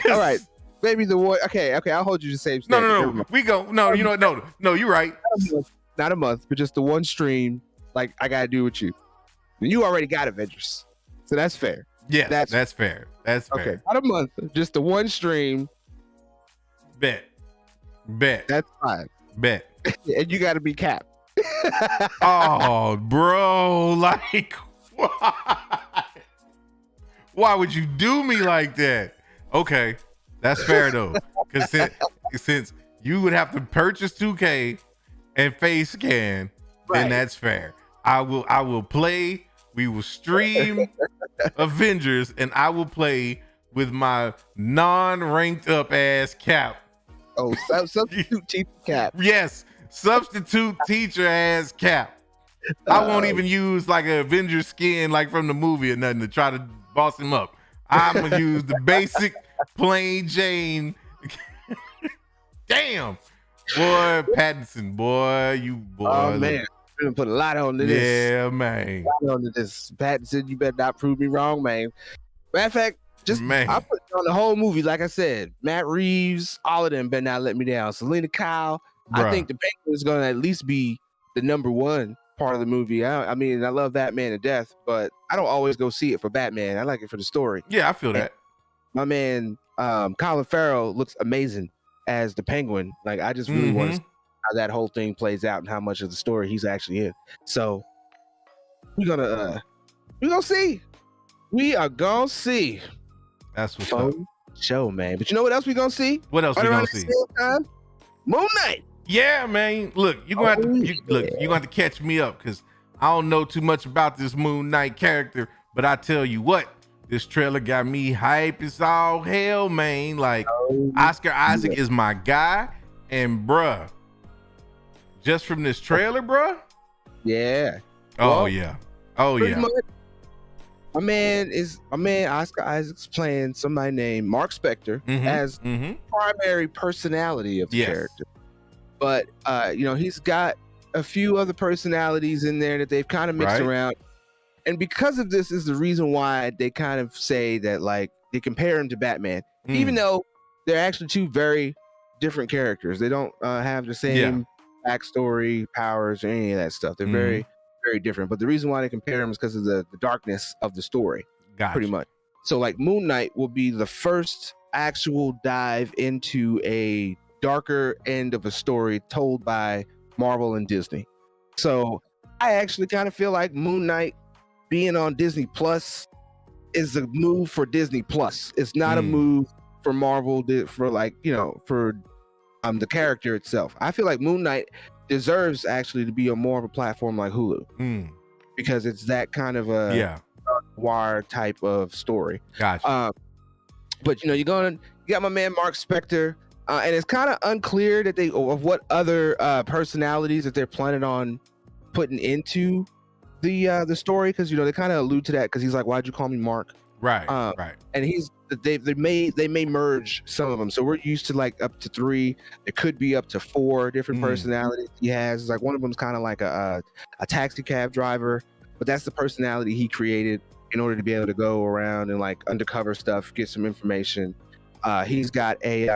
All right. Maybe the one. Okay. I'll hold you the same. No. We go. No, you know what? No, you're right. Not a month, but just the one stream. Like I gotta do with you. You already got Avengers, so that's fair. Yeah, that's fair. That's fair. Okay, not a month, just the one stream. Bet. That's fine. Bet. And you got to be capped. Oh, bro, like why would you do me like that? Okay, that's fair though, because since you would have to purchase 2K and face scan, then that's fair. I will play. We will stream Avengers, and I will play with my non-ranked up ass cap. Oh, substitute teacher cap. Yes, substitute teacher ass cap. I won't even use like an Avengers skin like from the movie or nothing to try to boss him up. I'm gonna use the basic plain Jane. Damn, boy, Pattinson, boy, you boy. Oh man. Put a lot on to this. Yeah, man. On to this. Pattinson, you better not prove me wrong, man. Matter of fact, I put it on the whole movie. Like I said, Matt Reeves, all of them better not let me down. Selena Kyle. Bruh. I think the Penguin is going to at least be the number one part of the movie. I mean, I love Batman to death, but I don't always go see it for Batman. I like it for the story. Yeah, I feel that. My man, Colin Farrell looks amazing as the Penguin. Like, I just really want to see how that whole thing plays out and how much of the story he's actually in. So we're gonna see. We are gonna see. That's what's up. Show, man. But you know what else we gonna see? What else we gonna see? Moon Knight. Yeah, man. Look, you're gonna have to catch me up because I don't know too much about this Moon Knight character, but I tell you what, this trailer got me hype as all hell, man. Like Oscar Isaac is my guy, and bruh. Just from this trailer, bro? Yeah. Oh, yeah. Oh, yeah. Much, my man Oscar Isaac's playing somebody named Mark Spector as primary personality of the character. But, he's got a few other personalities in there that they've kind of mixed around. And because of this is the reason why they kind of say that, like, they compare him to Batman. Even though they're actually two very different characters. They don't have the same backstory, powers, or any of that stuff. They're very, very different. But the reason why they compare them is because of the darkness of the story, pretty much. So like Moon Knight will be the first actual dive into a darker end of a story told by Marvel and Disney. So I actually kind of feel like Moon Knight being on Disney Plus is a move for Disney Plus. It's not a move for Marvel for the character itself. I feel like Moon Knight deserves actually to be on more of a platform like Hulu because it's that kind of a wire type of story. Gotcha. But you got my man Mark Spector, and it's kind of unclear that of what other personalities that they're planning on putting into the story, because they kind of allude to that because he's like, "Why'd you call me Mark?" Right. And they may merge some of them. So we're used to like up to 3. It could be up to 4 different personalities he has. It's like one of them's kind of like a taxi cab driver, but that's the personality he created in order to be able to go around and like undercover stuff, get some information. He's got a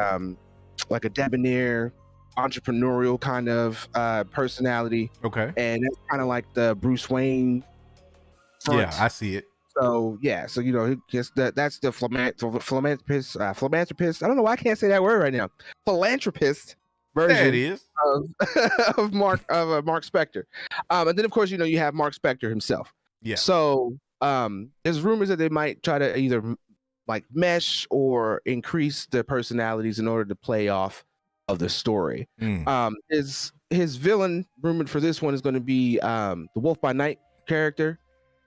like a debonair entrepreneurial kind of personality. Okay. And that's kind of like the Bruce Wayne front. Yeah, I see it. So yeah, so you know, he gets that's the philanthropist. I don't know why I can't say that word right now. Philanthropist version. There it is. Of Mark Spector. And then of course, you know, you have Mark Spector himself. Yeah. So there's rumors that they might try to either like mesh or increase their personalities in order to play off of the story. His villain rumored for this one is going to be the Wolf by Night character.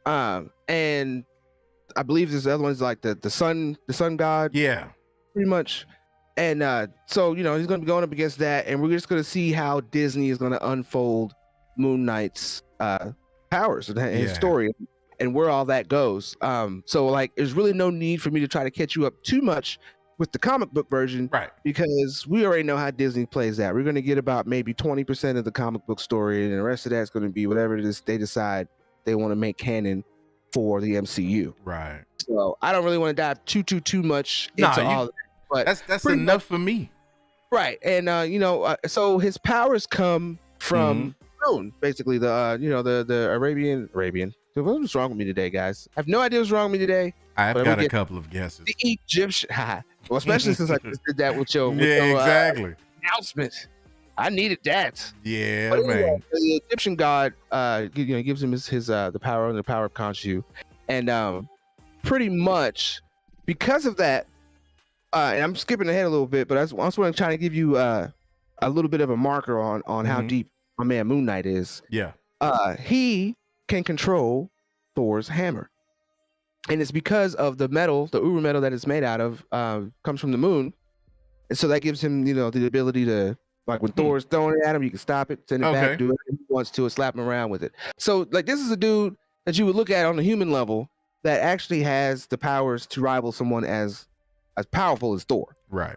And I believe this other one's like the sun god. Yeah. Pretty much. And so, you know, he's going to be going up against that, and we're just going to see how Disney is going to unfold Moon Knight's powers and his story and where all that goes. So like, there's really no need for me to try to catch you up too much with the comic book version, right? Because we already know how Disney plays that. We're going to get about maybe 20% of the comic book story, and the rest of that's going to be whatever it is they decide they want to make canon for the MCU. Right. So I don't really want to dive too much into all that. But that's enough for me. Right. And you know, so his powers come from Moon, basically the Arabian. What's wrong with me today, guys? I have no idea what's wrong with me today. I've got a couple of guesses. The Egyptian, well, especially since I just did that with your exactly announcement. I needed that. Yeah, but anyway, man. The Egyptian god, gives him his the power and the power of Khonshu, and pretty much because of that. And I'm skipping ahead a little bit, but I just want to try to give you a little bit of a marker on how deep my man Moon Knight is. Yeah. He can control Thor's hammer, and it's because of the metal, the Uru metal that it's made out of, comes from the moon, and so that gives him, the ability to, like, when Thor's throwing it at him, you can stop it, send it back, do whatever he wants to, and slap him around with it. So, like, this is a dude that you would look at on the human level that actually has the powers to rival someone as powerful as Thor. Right.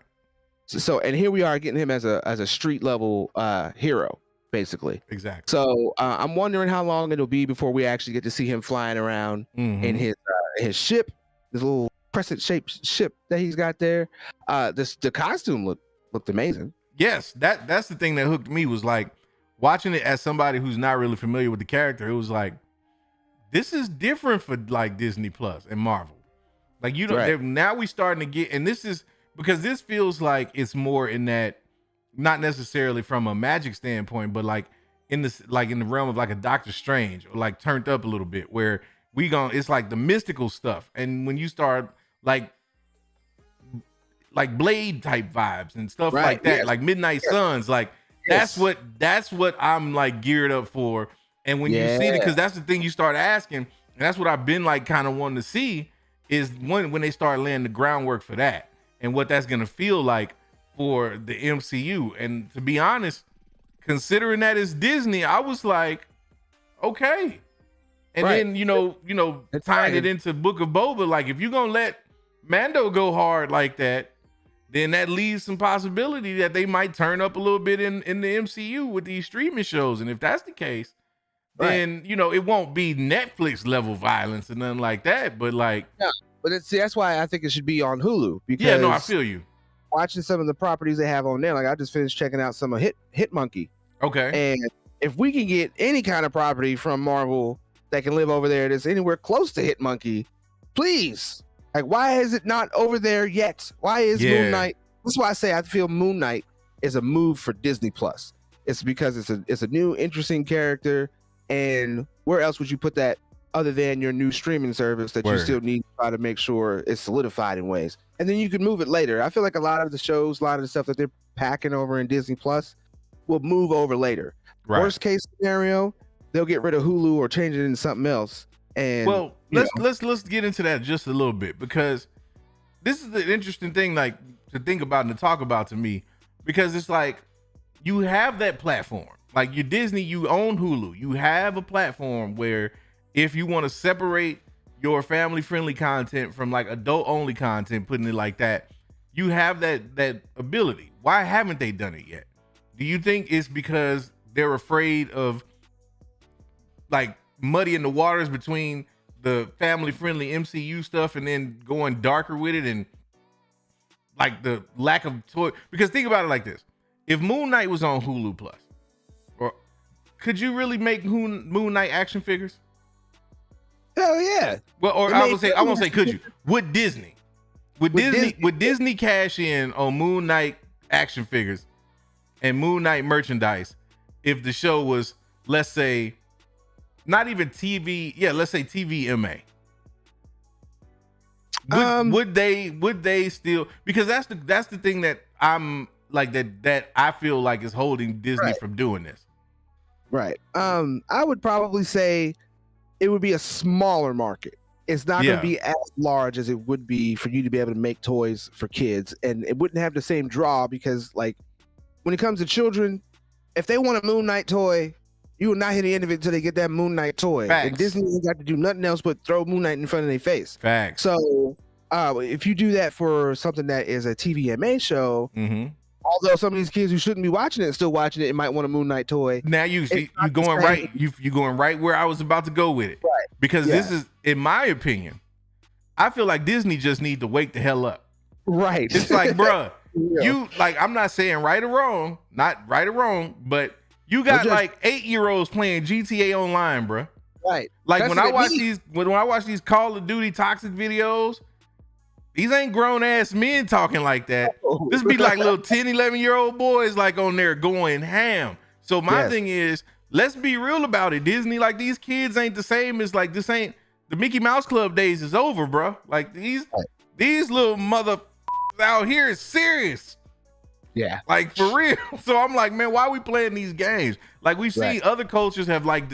So and here we are getting him as a street level hero, basically. Exactly. So I'm wondering how long it'll be before we actually get to see him flying around in his ship, this little crescent shaped ship that he's got there. The costume looked amazing. Yes, that's the thing that hooked me, was like watching it as somebody who's not really familiar with the character. It was like, this is different for like Disney Plus and Marvel. Like, you don't, now we starting to get, and this is because this feels like it's more in that, not necessarily from a magic standpoint, but like in this, like in the realm of like a Doctor Strange, or like turned up a little bit, where it's like the mystical stuff. And when you start like Blade type vibes and stuff like that, like Midnight Suns, like that's what I'm like geared up for. And when you see it, because that's the thing you start asking, and that's what I've been like kind of wanting to see, is when they start laying the groundwork for that and what that's going to feel like for the MCU. And to be honest, considering that it's Disney, I was like, okay. And then, tying it into Book of Boba, like, if you're going to let Mando go hard like that, then that leaves some possibility that they might turn up a little bit in the MCU with these streaming shows. And if that's the case, then it won't be Netflix level violence and nothing like that, but like, but that's why I think it should be on Hulu, because I feel you. Watching some of the properties they have on there, like I just finished checking out some of Hitmonkey. Okay. And if we can get any kind of property from Marvel that can live over there that's anywhere close to Hitmonkey, please. Like, why is it not over there yet? Why is Moon Knight? That's why I say I feel Moon Knight is a move for Disney Plus. It's because it's a new interesting character. And where else would you put that other than your new streaming service that you still need to try to make sure it's solidified in ways? And then you can move it later. I feel like a lot of the shows, a lot of the stuff that they're packing over in Disney Plus will move over later. Right. Worst case scenario, they'll get rid of Hulu or change it into something else. And let's get into that just a little bit, because this is the interesting thing, like, to think about and to talk about to me, because it's like, you have that platform. Like, you're Disney, you own Hulu. You have a platform where if you want to separate your family-friendly content from like adult-only content, putting it like that, you have that ability. Why haven't they done it yet? Do you think it's because they're afraid of like muddying the waters between the family-friendly MCU stuff and then going darker with it, and like the lack of toy? Because think about it like this. if Moon Knight was on Hulu Plus, or could you really make Moon Knight action figures? Hell yeah. Well, or I won't say could you? Would Disney? Would Disney cash in on Moon Knight action figures and Moon Knight merchandise if the show was, let's say, not even TV, let's say TVMA? Would they still, because that's the thing that I'm like that I feel like is holding Disney from doing this. Right. I would probably say it would be a smaller market. It's not going to be as large as it would be for you to be able to make toys for kids, and it wouldn't have the same draw because, like, when it comes to children, if they want a Moon Knight toy, you will not hit the end of it until they get that Moon Knight toy. Facts. And Disney ain't got to do nothing else but throw Moon Knight in front of their face. Facts. So, if you do that for something that is a TVMA show, although some of these kids who shouldn't be watching it still watching it and might want a Moon Knight toy. Now you going right. You going right where I was about to go with it. Right. Because this is, in my opinion, I feel like Disney just need to wake the hell up. Right. It's like, bruh, you like, I'm not saying right or wrong, but you got like 8-year-olds playing GTA Online, bruh. Right. Like when I watch these Call of Duty toxic videos, these ain't grown ass men talking like that. This be like little 10, 11-year-old boys like on there going ham. So my thing is, let's be real about it. Disney, like, these kids ain't the same as, like, this ain't the Mickey Mouse Club days is over, bro. Like, these little mother out here is serious. Yeah. Like, for real. So I'm like, man, why are we playing these games? Like, we've seen other cultures have, like,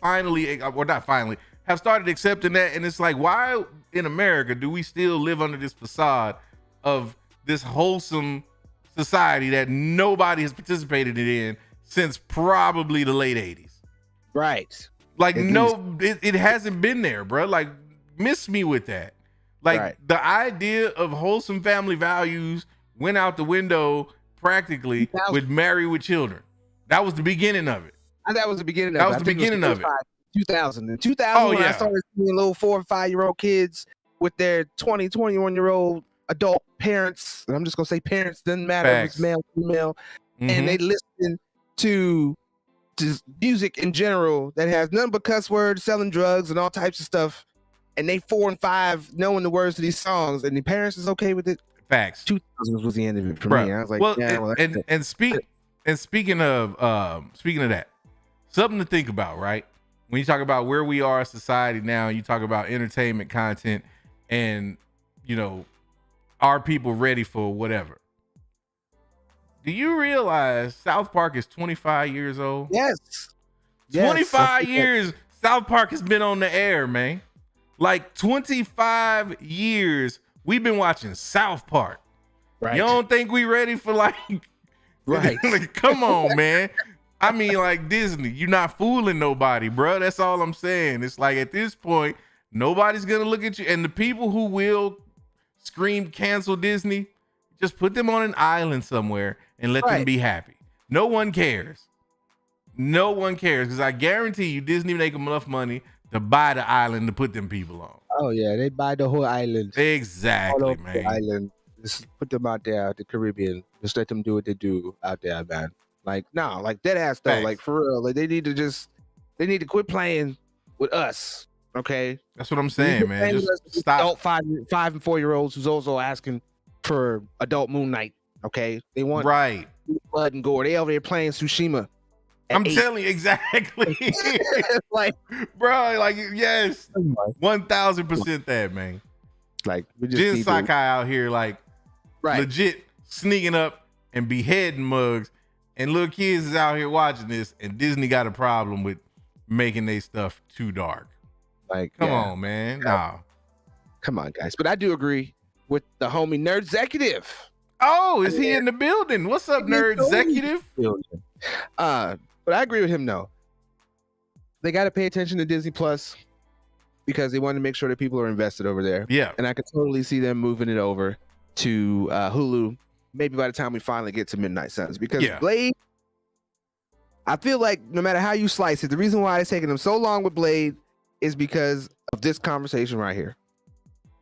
have started accepting that. And it's like, why in America do we still live under this facade of this wholesome society that nobody has participated in since probably the late 80s? Right. Like, it hasn't been there, bro. Like, miss me with that. Like, the idea of wholesome family values went out the window practically with Married with Children. That was the beginning of it. That was the beginning of it. That was the beginning of it. 2000. In 2000, when I started seeing little 4 and 5-year-old kids with their 20, 21-year-old adult parents, and I'm just going to say parents, doesn't matter if it's male or female, and they listen to music in general that has nothing but cuss words, selling drugs, and all types of stuff, and they 4 and 5 knowing the words to these songs, and the parents is okay with it. Facts. 2000 was the end of it for me. I was like, speaking of that, something to think about, right? When you talk about where we are as society now, you talk about entertainment content, and are people ready for whatever? Do you realize South Park is 25 years old? Yes. 25 years South Park has been on the air, man. Like 25 years we've been watching South Park. Right. You don't think we ready for like like, come on, man. I mean, like, Disney, you're not fooling nobody, bro. That's all I'm saying. It's like, at this point, nobody's gonna look at you. And the people who will scream cancel Disney, just put them on an island somewhere and let them be happy. No one cares. No one cares, because I guarantee you Disney make enough money to buy the island to put them people on. Oh yeah, they buy the whole island. Exactly, man. The island. Just put them out there, the Caribbean. Just let them do what they do out there, man. Like, no, like dead ass though. Thanks. Like, for real. Like, they need to quit playing with us. Okay. That's what I'm saying, man. Just stop. Adult 5 and 4-year-olds who's also asking for adult Moon Knight. Okay. They want blood and gore. They over there playing Tsushima. I'm telling you, exactly. Like, bro, like, yes, 1000% that, man. Like, we Jin Sakai out here, like, legit sneaking up and beheading mugs, and little kids is out here watching this, and Disney got a problem with making their stuff too dark. Like, come on, man. Nah. Come on, guys. But I do agree with the homie Nerd Executive. Oh, is he in the building? What's up, Nerd Executive? But I agree with him, though. They got to pay attention to Disney Plus because they want to make sure that people are invested over there. Yeah. And I could totally see them moving it over to Hulu, maybe by the time we finally get to Midnight Suns. Because Blade, I feel like no matter how you slice it, the reason why it's taking them so long with Blade is because of this conversation right here.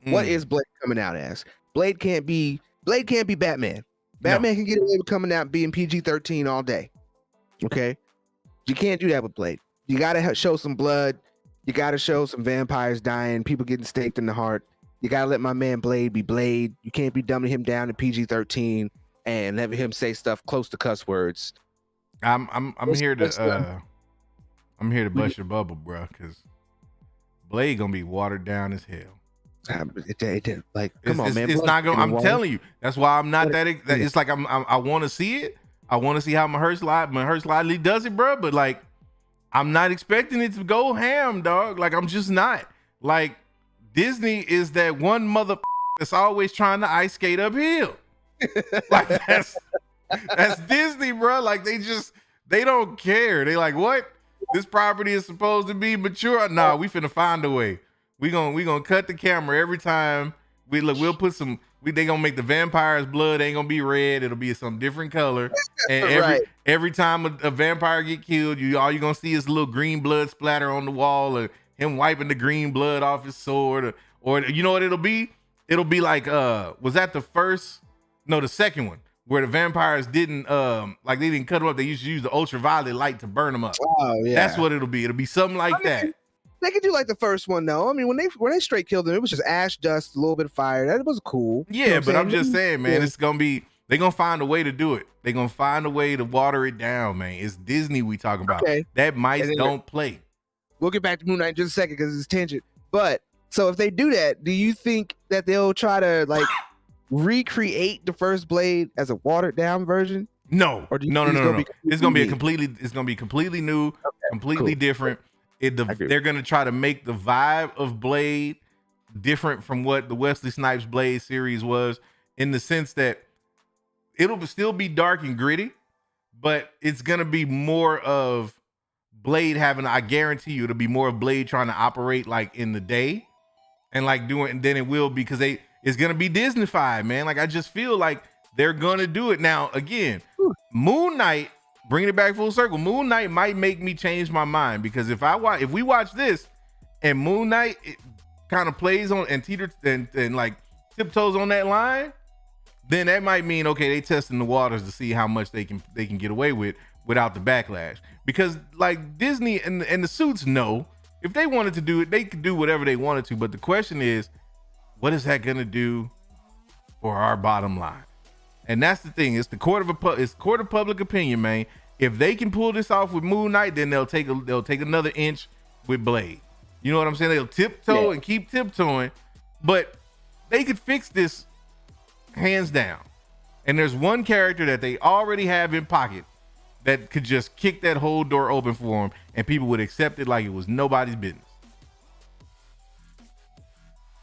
What is Blade coming out as? Blade can't be Batman. Batman can get away with coming out and being PG-13 all day. Okay, you can't do that with Blade. You gotta show some blood. You gotta show some vampires dying, people getting staked in the heart. You gotta let my man Blade be Blade. You can't be dumbing him down to PG-13 and letting him say stuff close to cuss words. I'm here to bust your bubble, bro, because Blade gonna be watered down as hell. Like, come on, man. It's not gonna. I'm telling you. That's why I'm not that. It's like I want to see it. I want to see how Mahershala Ali does it, bro. But like, I'm not expecting it to go ham, dog. Like, I'm just not. Like, Disney is that one mother that's always trying to ice skate uphill. Like, that's Disney, bro. Like, they don't care. They like, what? This property is supposed to be mature. Nah, we finna find a way. We gonna cut the camera every time. We'll put some. They gonna make the vampire's blood ain't gonna be red. It'll be some different color. And every time a vampire get killed, all you gonna see is a little green blood splatter on the wall, or him wiping the green blood off his sword, or you know what it'll be? It'll be like was that the first? No, the second one, where the vampires didn't they didn't cut them up. They used to use the ultraviolet light to burn them up. Oh yeah, that's what it'll be. It'll be something like that. They could do like the first one though. I mean, when they straight killed them, it was just ash, dust, a little bit of fire. That was cool. Yeah, you know but I'm just saying, man, it's gonna be. They're gonna find a way to do it. They're gonna find a way to water it down, man. It's Disney we talking about. Okay. That mice don't play. We'll get back to Moon Knight in just a second because it's tangent. But so if they do that, do you think that they'll try to like recreate the first Blade as a watered down version? No. It's gonna be completely new, completely different. They're gonna try to make the vibe of Blade different from what the Wesley Snipes Blade series was, in the sense that it'll still be dark and gritty, but it's gonna be more of Blade having. I guarantee you, it'll be more of Blade trying to operate like in the day, and like doing. Then it will be because it's gonna be Disney-fied, man. Like, I just feel like they're gonna do it now. Again, Moon Knight. Bringing it back full circle, Moon Knight might make me change my mind, because if we watch this and Moon Knight kind of plays on and teeters and like tiptoes on that line, then that might mean, okay, they testing the waters to see how much they can get away with without the backlash. Because like Disney and the suits know if they wanted to do it, they could do whatever they wanted to. But the question is, what is that gonna do for our bottom line? And that's the thing. It's the court of public opinion, man. If they can pull this off with Moon Knight, then they'll take another inch with Blade. You know what I'm saying? They'll tiptoe and keep tiptoeing, but they could fix this hands down. And there's one character that they already have in pocket that could just kick that whole door open for them, and people would accept it like it was nobody's business.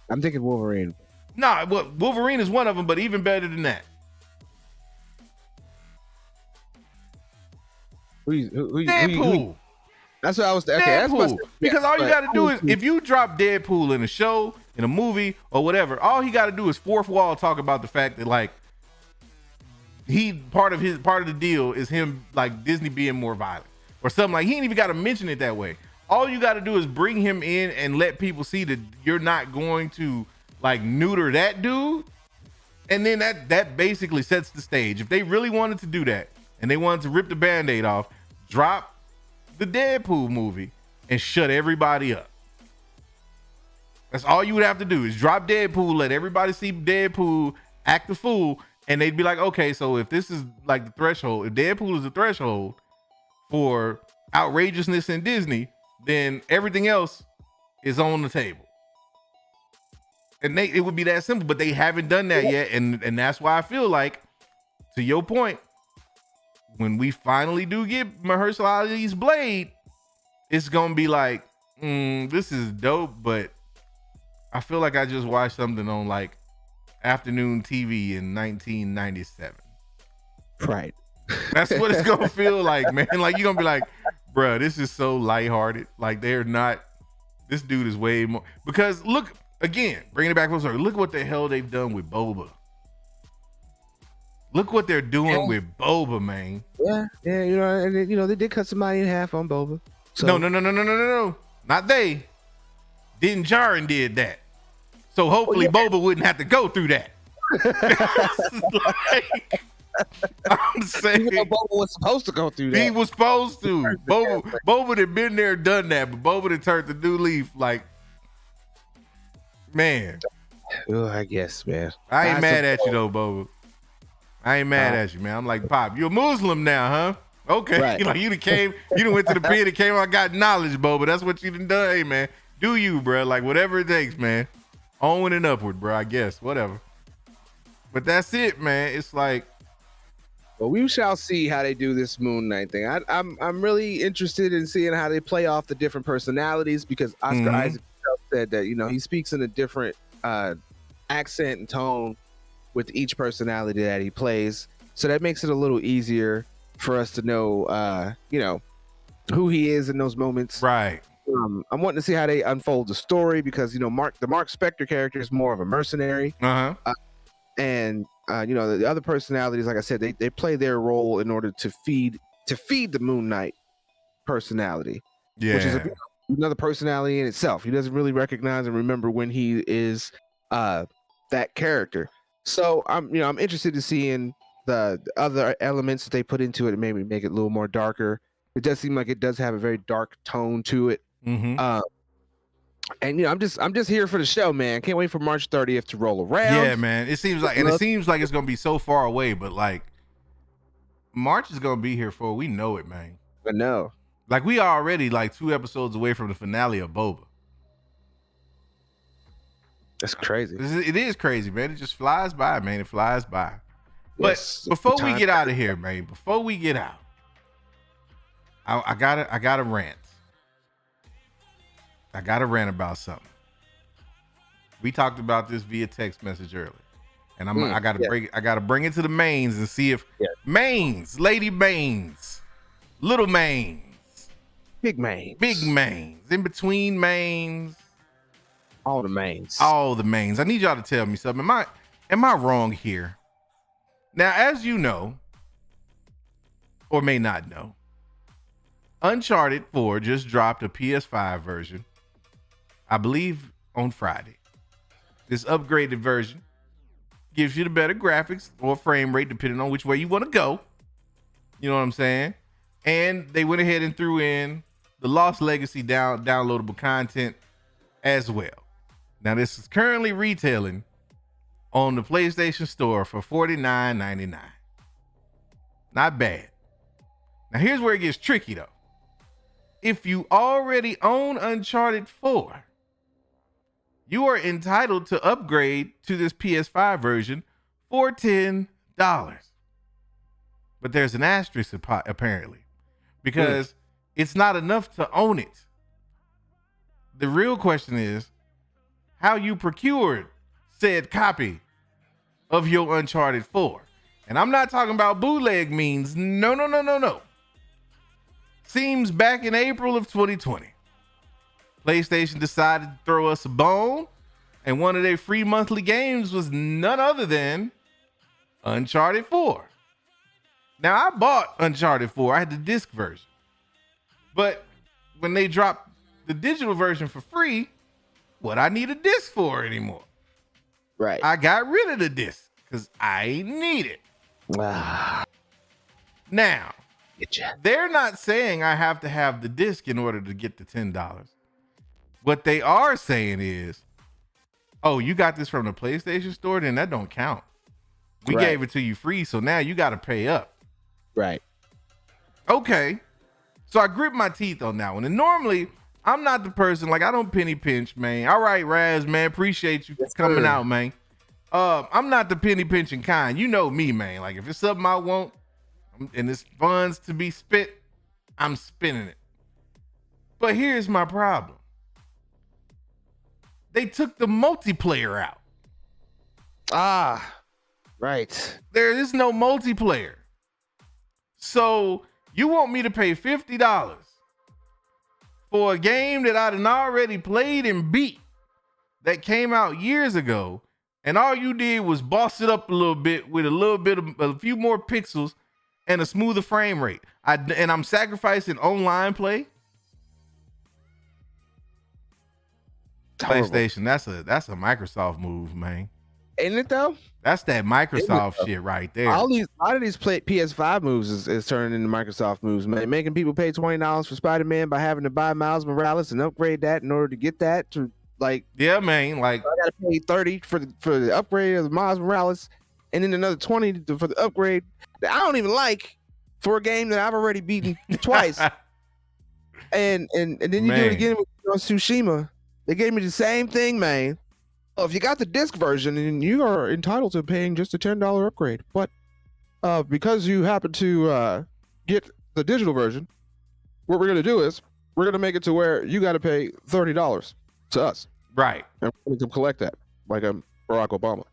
I'm thinking Wolverine. Nah, well, Wolverine is one of them, but even better than that. Deadpool. That's what I was. Okay, Deadpool. Because all you got to do is, if you drop Deadpool in a show, in a movie, or whatever, all he got to do is fourth wall talk about the fact that like part of the deal is him like Disney being more violent or something. Like, he ain't even got to mention it that way. All you got to do is bring him in and let people see that you're not going to like neuter that dude, and then that basically sets the stage. If they really wanted to do that and they wanted to rip the Band-Aid off, drop the Deadpool movie and shut everybody up. That's all you would have to do, is drop Deadpool, let everybody see Deadpool act the fool, and they'd be like, okay, so if this is like the threshold, if Deadpool is the threshold for outrageousness in Disney, then everything else is on the table. And it would be that simple, but they haven't done that yet, and that's why I feel like, to your point, when we finally do get Mahershala Ali's Blade, it's gonna be like, this is dope, but I feel like I just watched something on like afternoon TV in 1997. Right. That's what it's gonna feel like, man. Like, you're gonna be like, bruh, this is so lighthearted. Like, they're not. This dude is way more. Because look, again, bringing it back from sorry. Look what the hell they've done with Boba. Look what they're doing with Boba, man. Yeah, and they did cut somebody in half on Boba. So. No. Not they. Din Djarin did that. So hopefully Boba wouldn't have to go through that. I'm saying Even though Boba was supposed to go through that. he was supposed to. Boba had been there, done that, but Boba had turned the new leaf. Like, man, Oh, I guess, man. I ain't mad at you though, Boba. I ain't mad at you, man. I'm like, Pop, you a Muslim now, huh? Okay. Right. Like you done went to the pit and came out, got knowledge, Boba. That's what you done done. Hey, man, do you, bro? Like whatever it takes, man. Onward and upward, bro. I guess, whatever. But that's it, man. It's like, well, we shall see how they do this Moon Knight thing. I'm really interested in seeing how they play off the different personalities because Oscar Isaac said that he speaks in a different accent and tone with each personality that he plays, so that makes it a little easier for us to know who he is in those moments. Right. I'm wanting to see how they unfold the story because the Mark Spector character is more of a mercenary. And the other personalities, like I said, they play their role in order to feed the Moon Knight personality, which is another personality in itself. He doesn't really recognize and remember when he is that character. So I'm interested to seeing the other elements that they put into it and maybe make it a little more darker. It does seem like it does have a very dark tone to it. And I'm just here for the show, man. Can't wait for March 30th to roll around. Yeah, man. It seems like it's gonna be so far away, but like March is gonna be here for we know it, man. I know. Like we are already like 2 episodes away from the finale of Boba. That's crazy. It is crazy, man. It just flies by, man. It flies by. But before we get out of here, man, before we get out, I gotta rant. I gotta rant about something. We talked about this via text message earlier, and I gotta bring it to the Maynes and see if Maynes, Lady Maynes, Little Maynes, Big Maynes, in between Maynes, all the Maynes. I need y'all to tell me something. Am I wrong here? Now, as you know, or may not know, Uncharted 4 just dropped a PS5 version, I believe on Friday. This upgraded version gives you the better graphics or frame rate, depending on which way you want to go. You know what I'm saying? And they went ahead and threw in the Lost Legacy downloadable content as well. Now, this is currently retailing on the PlayStation Store for $49.99. Not bad. Now, here's where it gets tricky, though. If you already own Uncharted 4, you are entitled to upgrade to this PS5 version for $10. But there's an asterisk apparently, because it's not enough to own it. The real question is how you procured said copy of your Uncharted 4. And I'm not talking about bootleg means. No. Seems back in April of 2020, PlayStation decided to throw us a bone, and one of their free monthly games was none other than Uncharted 4. Now, I bought Uncharted 4. I had the disc version. But when they dropped the digital version for free, what I need a disc for anymore? Right. I got rid of the disc because I ain't need it. Now, they're not saying I have to have the disc in order to get the $10. What they are saying is, oh, you got this from the PlayStation Store? Then that don't count. We gave it to you free, so now you got to pay up. Right. Okay. So I grip my teeth on that one. And normally, I'm not the person, like, I don't penny pinch, man. All right, Raz, man, appreciate you coming out, man. I'm not the penny pinching kind. You know me, man. Like, if it's something I want and it's funds to be spent, I'm spending it. But here's my problem. They took the multiplayer out. Right. There is no multiplayer. So you want me to pay $50 for a game that I done already played and beat that came out years ago, and all you did was boss it up a little bit with a few more pixels and a smoother frame rate. And I'm sacrificing online play. PlayStation, that's a Microsoft move, man. Ain't it though? That's that Microsoft shit right there. A lot of these PS5 moves is turning into Microsoft moves, man. Making people pay $20 for Spider-Man by having to buy Miles Morales and upgrade that in order to get that to yeah, man. Like I gotta pay $30 for the upgrade of the Miles Morales, and then another $20 for the upgrade that I don't even like for a game that I've already beaten twice. and then you do it again with Tsushima. They gave me the same thing, man. If you got the disc version, and you are entitled to paying just a $10 upgrade, but because you happen to get the digital version, what we're gonna do is we're gonna make it to where you got to pay $30 to us, right? And we're gonna collect that like I'm Barack Obama,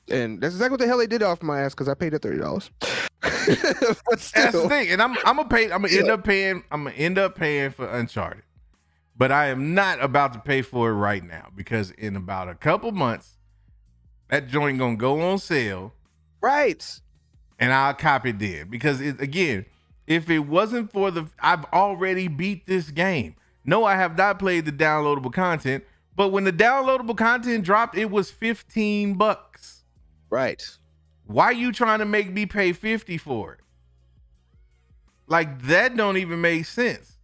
and that's exactly what the hell they did off my ass because I paid that $30. That's the thing, and I'm gonna end up paying for Uncharted. But I am not about to pay for it right now because in about a couple months, that joint gonna go on sale. Right. And I'll cop it then. Because again, if it wasn't for I've already beat this game. No, I have not played the downloadable content. But when the downloadable content dropped, it was $15. Right. Why are you trying to make me pay $50 for it? Like, that don't even make sense.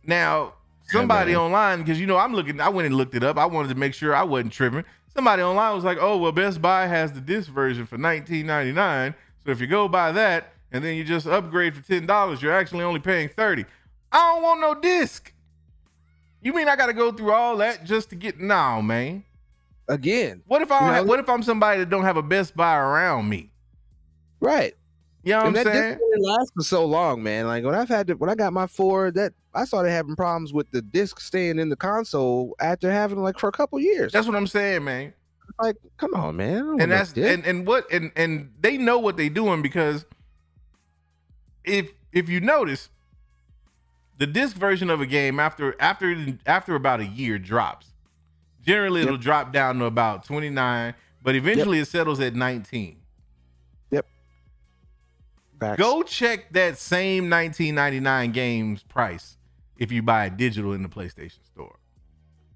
Now, somebody online, because I went and looked it up. I wanted to make sure I wasn't tripping. Somebody online was like, oh, well, Best Buy has the disc version for $19.99. So if you go buy that and then you just upgrade for $10, you're actually only paying $30. I don't want no disc. You mean I got to go through all that just to get? No, man. Again. What if what if I'm somebody that don't have a Best Buy around me? Right. You know what I'm saying? That didn't last for so long, man. Like when I got my 4, that I started having problems with the disc staying in the console after having like for a couple years. That's what I'm saying, man. Like, come on, man. And that's and they know what they're doing because if you notice, the disc version of a game after about a year drops. Generally, it'll drop down to about 29, but eventually it settles at 19. Yep. Facts. Go check that same $19.99 game's price if you buy it digital in the PlayStation Store.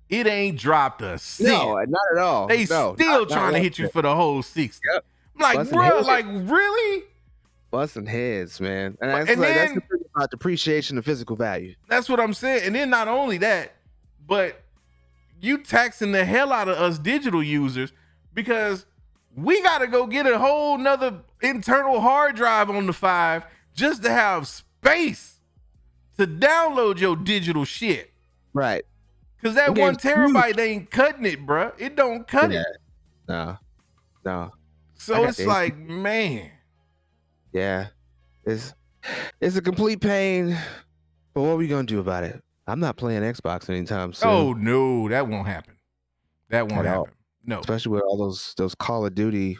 It ain't dropped a cent. No, not at all. They still trying to hit you for the whole 60. Yep. I'm like, bro, like really? Busting heads, man. And that's the thing about depreciation of physical value. That's what I'm saying. And then not only that, but you taxing the hell out of us digital users because we got to go get a whole nother internal hard drive on the 5 just to have space to download your digital shit. Right. Because that 1 terabyte ain't cutting it, bro. It don't cut it. No. So it's like, man. Yeah. It's a complete pain. But what are we going to do about it? I'm not playing Xbox anytime soon. Oh, no. That won't happen. That won't happen. No. Especially with all those Call of Duty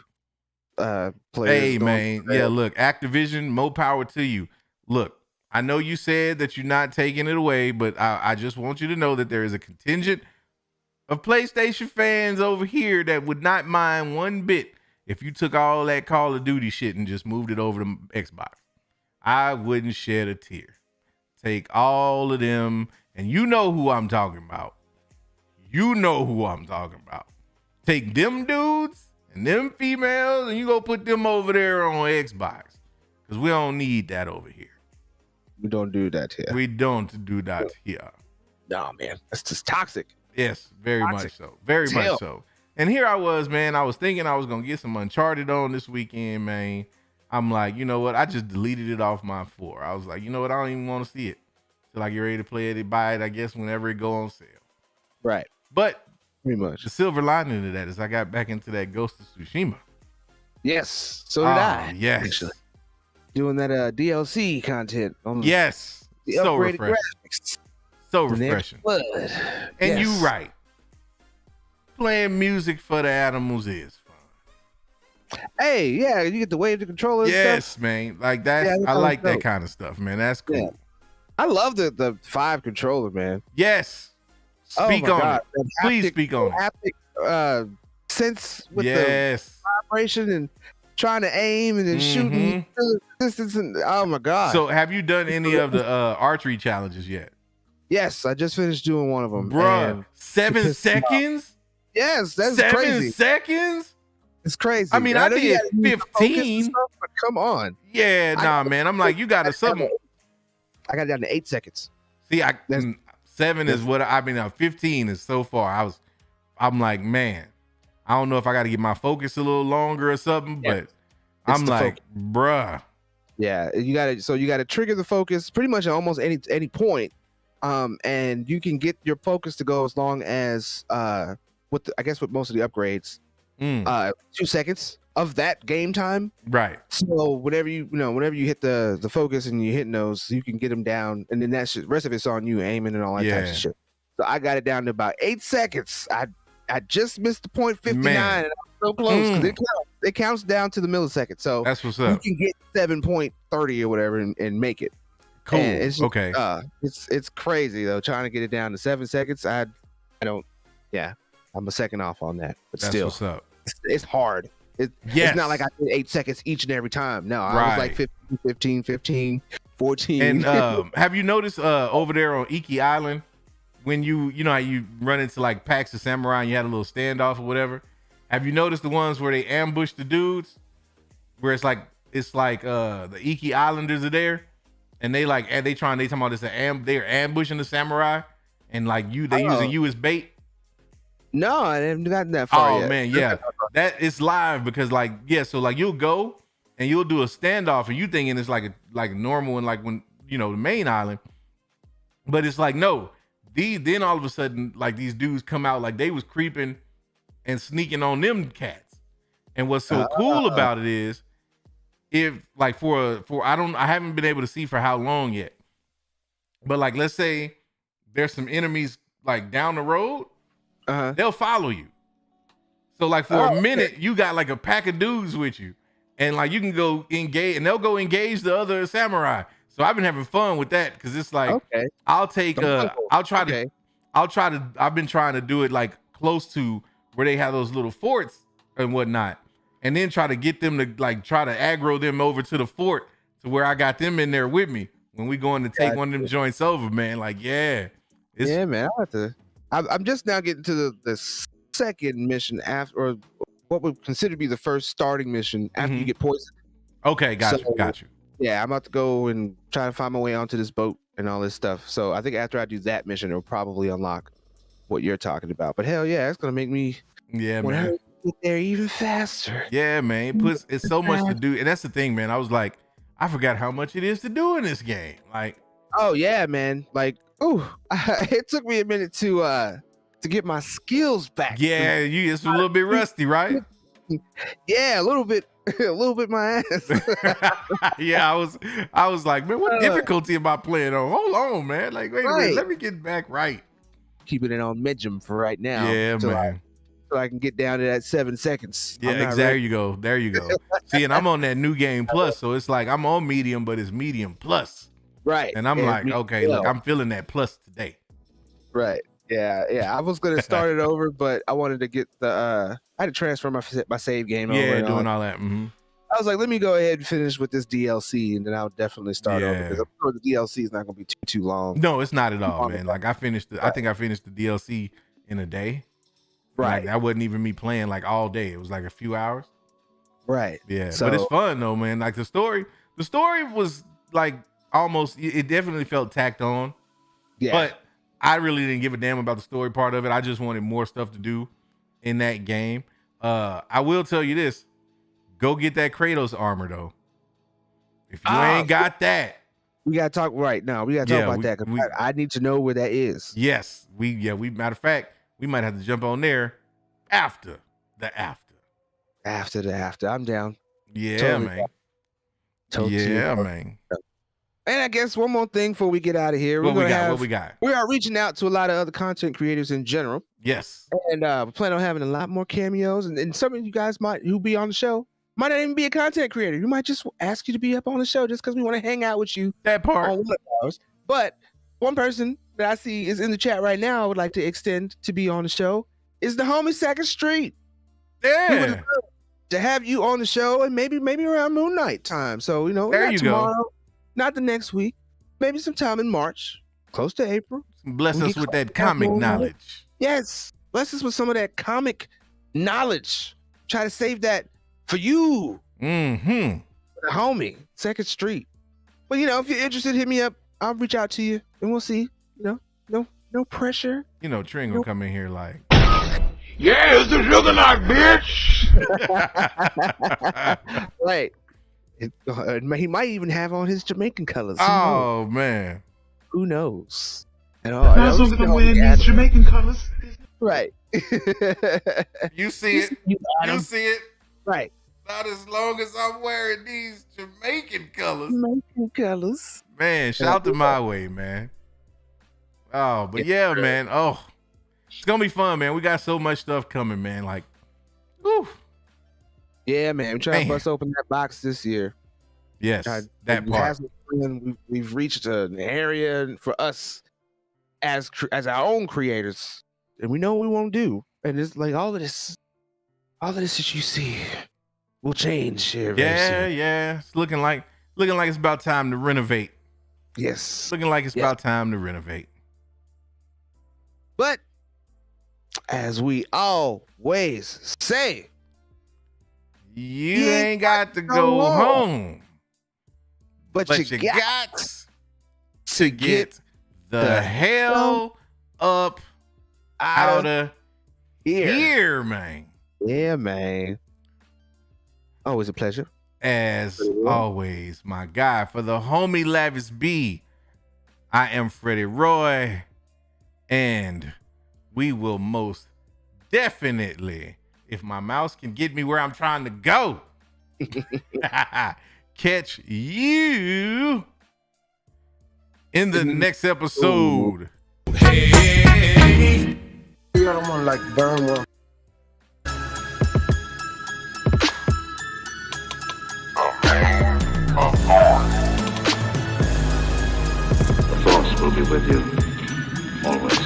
players. Hey, man. Yeah, look, Activision, more power to you. Look, I know you said that you're not taking it away, but I just want you to know that there is a contingent of PlayStation fans over here that would not mind one bit if you took all that Call of Duty shit and just moved it over to Xbox. I wouldn't shed a tear. Take all of them, and you know who I'm talking about. You know who I'm talking about. Take them dudes and them females, and you go put them over there on Xbox. Because we don't need that over here. We don't do that here. We don't do that here. No, man. That's just toxic. Yes, very much so. Very much so. And here I was, man. I was thinking I was going to get some Uncharted on this weekend, man. I'm like, you know what? I just deleted it off my 4. I was like, you know what? I don't even want to see it. Till I get ready to play it, buy it, I guess, whenever it go on sale. Right. But pretty much the silver lining to that is I got back into that Ghost of Tsushima. Yes. So did I. Yes. Actually. Doing that DLC content. Yes. So refreshing. Graphics. So refreshing. And you right. Playing music for the animals is fun. Hey, yeah, you get to wave the controller. Yes, stuff. man. Like that. Yeah, I like that kind of stuff, man. That's cool. Yeah. I love the 5 controller, man. Yes. Speak on it. Please speak on it. Haptic sense with the vibration and trying to aim and then shooting distance and oh my god. So have you done any of the archery challenges yet? Yes, I just finished doing one of them. Bruh, 7 seconds? Yes, that's 7 crazy. 7 seconds? It's crazy. I mean, I know you did gotta use the focus and 15. stuff, but come on. Yeah, nah, man. I'm like, you got to something. I got it down to 8 seconds. See, 7 is what I mean. 15 is so far. I'm like, man, I don't know if I got to get my focus a little longer or something, but I'm like, bruh. Yeah, you got to trigger the focus pretty much at almost any point, and you can get your focus to go as long as with most of the upgrades, 2 seconds of that game time. Right. So whenever you hit the focus and you're hitting those, you can get them down, and then the rest of it's on you aiming and all that types of shit. So I got it down to about 8 seconds. I just missed the point 59, and I'm so close because it counts down to the millisecond. So that's what's up. You can get 7.30 or whatever and make it. Cool. And it's just, okay. It's crazy though, trying to get it down to 7 seconds. I don't. Yeah, I'm a second off on that, but that's still, what's up. It's hard. It's not like I did 8 seconds each and every time. No, I was like 15, 14. And have you noticed over there on Iki Island, when you know how you run into like packs of samurai and you had a little standoff or whatever? Have you noticed the ones where they ambush the dudes? Where it's like the Iki Islanders are there, and they talking about this they're ambushing the samurai, and like they using you as bait. No, I haven't gotten that far yet. Oh man, yeah, that is live because so you'll go and you'll do a standoff, and you thinking it's like normal and like when the main island, but it's like no. Then all of a sudden, like these dudes come out like they was creeping and sneaking on them cats. And what's so cool about it is, if like I haven't been able to see for how long yet, but like let's say there's some enemies like down the road, they'll follow you. So like for a minute, you got like a pack of dudes with you, and like you can go engage, and they'll go engage the other samurai. So I've been having fun with that because it's like I've been trying to do it like close to where they have those little forts and whatnot, and then try to get them to like try to aggro them over to the fort to where I got them in there with me when we going to take one of them joints over, man. Like man. I'm just now getting to the second mission after, or what would consider to be the first starting mission after you get poisoned. Okay, got you. Yeah, I'm about to go and try to find my way onto this boat and all this stuff. So I think after I do that mission, it'll probably unlock what you're talking about. But hell yeah, it's gonna make me man get there even faster. Yeah, man. It's so much to do, and that's the thing, man. I was like, I forgot how much it is to do in this game. Like, oh yeah, man. Like, it took me a minute to get my skills back. Yeah, it's a little bit rusty, right? Yeah, a little bit my ass. Yeah, I was like, man, what difficulty am I playing on? Hold on, man. Like, wait a minute, let me get back right. Keeping it on medium for right now. Yeah, man. So I can get down to that 7 seconds. Yeah, exactly. There you go. See, and I'm on that new game plus, so it's like I'm on medium, but it's medium plus. Right. And I'm like, okay, look, I'm feeling that plus today. Right. Yeah. I was gonna start it over, but I wanted to get the I had to transfer my save game over. Yeah, doing all that. I was like, let me go ahead and finish with this DLC, and then I'll definitely start over because I'm sure the DLC is not gonna be too long. No, it's not at all, man. Like I think I finished the DLC in a day. Right. Like, that wasn't even me playing like all day. It was like a few hours. Right. Yeah. So, but it's fun though, man. Like the story was like almost, it definitely felt tacked on. Yeah. But I really didn't give a damn about the story part of it. I just wanted more stuff to do in that game. I will tell you this. Go get that Kratos armor though. If you ain't got that, we gotta talk right now. We gotta talk about that because I need to know where that is. Yes, we matter of fact, we might have to jump on there after the after. After the after. I'm down. Yeah, totally man. Man. And I guess one more thing before we get out of here. What we got? We are reaching out to a lot of other content creators in general. Yes. And we plan on having a lot more cameos. And some of you guys who'll be on the show might not even be a content creator. You might just ask you to be up on the show just because we want to hang out with you. That part. On one of ours. But one person that I see is in the chat right now I would like to extend to be on the show is the homie Second Street. Yeah. To have you on the show and maybe around Moon Knight time. So, there you tomorrow, go. Not the next week, maybe sometime in March, close to April. Bless us with that comic knowledge. Yes. Bless us with some of that comic knowledge Try to save that for you. Mm-hmm. The homie, 2nd Street. But you know, if you're interested, hit me up. I'll reach out to you and we'll see. You know, no pressure. You know, Tring will come in here like, Yeah, it's the sugar knock, bitch. Right. He might even have on his Jamaican colors. oh man. Who knows? And Might as well get them wearing these Jamaican colors. Right. You see it. You see it. Right. Not as long as I'm wearing these Jamaican colors. Jamaican colors. Man, shout to my way, man. Oh, but yeah, man. Oh, it's gonna be fun, man. We got so much stuff coming, man. Like, whew. Yeah, man. We're trying to bust open that box this year. Yes, that part. We've reached an area for us as our own creators, and we know what we won't do. And it's like all of this that you see will change here. Yeah. It's looking like it's about time to renovate. Yes. Looking like it's about time to renovate. But as we always say, you ain't got to go home. But you got to get the hell up out of here, man. Yeah, man. Always a pleasure. As always, my guy, for the homie Lavis B, I am Freddie Roy, and we will most definitely, if my mouse can get me where I'm trying to go, catch you in the next episode. Hey, you don't want to like burn one. The Force will be with you, always.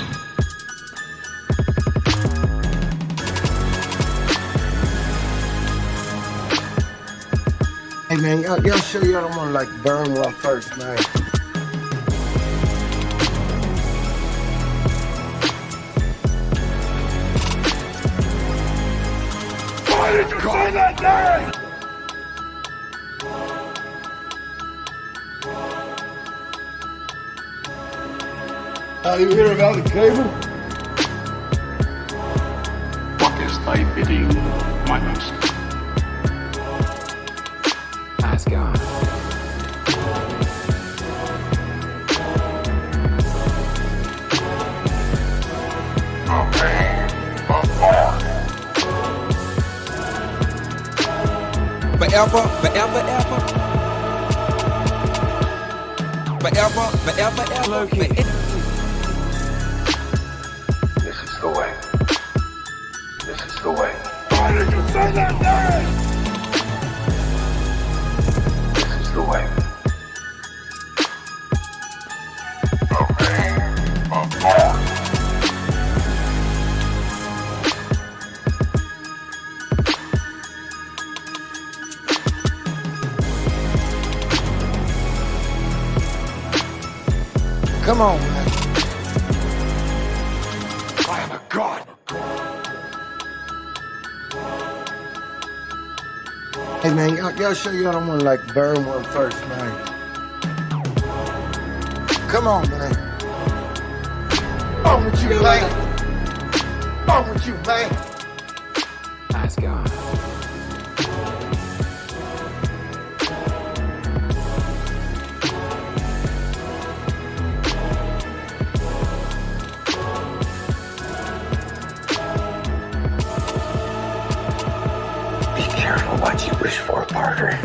Hey man, y'all sure y'all don't want to like burn one first, man? Why did you say that name? You hear about the cable? What is thy bidding, my master? Ask God. Forever, forever, ever. Forever, forever, ever. This is the way. This is the way. Why did you say that name? This is the way. Come on, man. I am a god. Hey man, y'all sure y'all don't want to like burn one first, man? Come on, man. On with you, man. On with you, man. Ask God. Be careful what you wish for, Parker.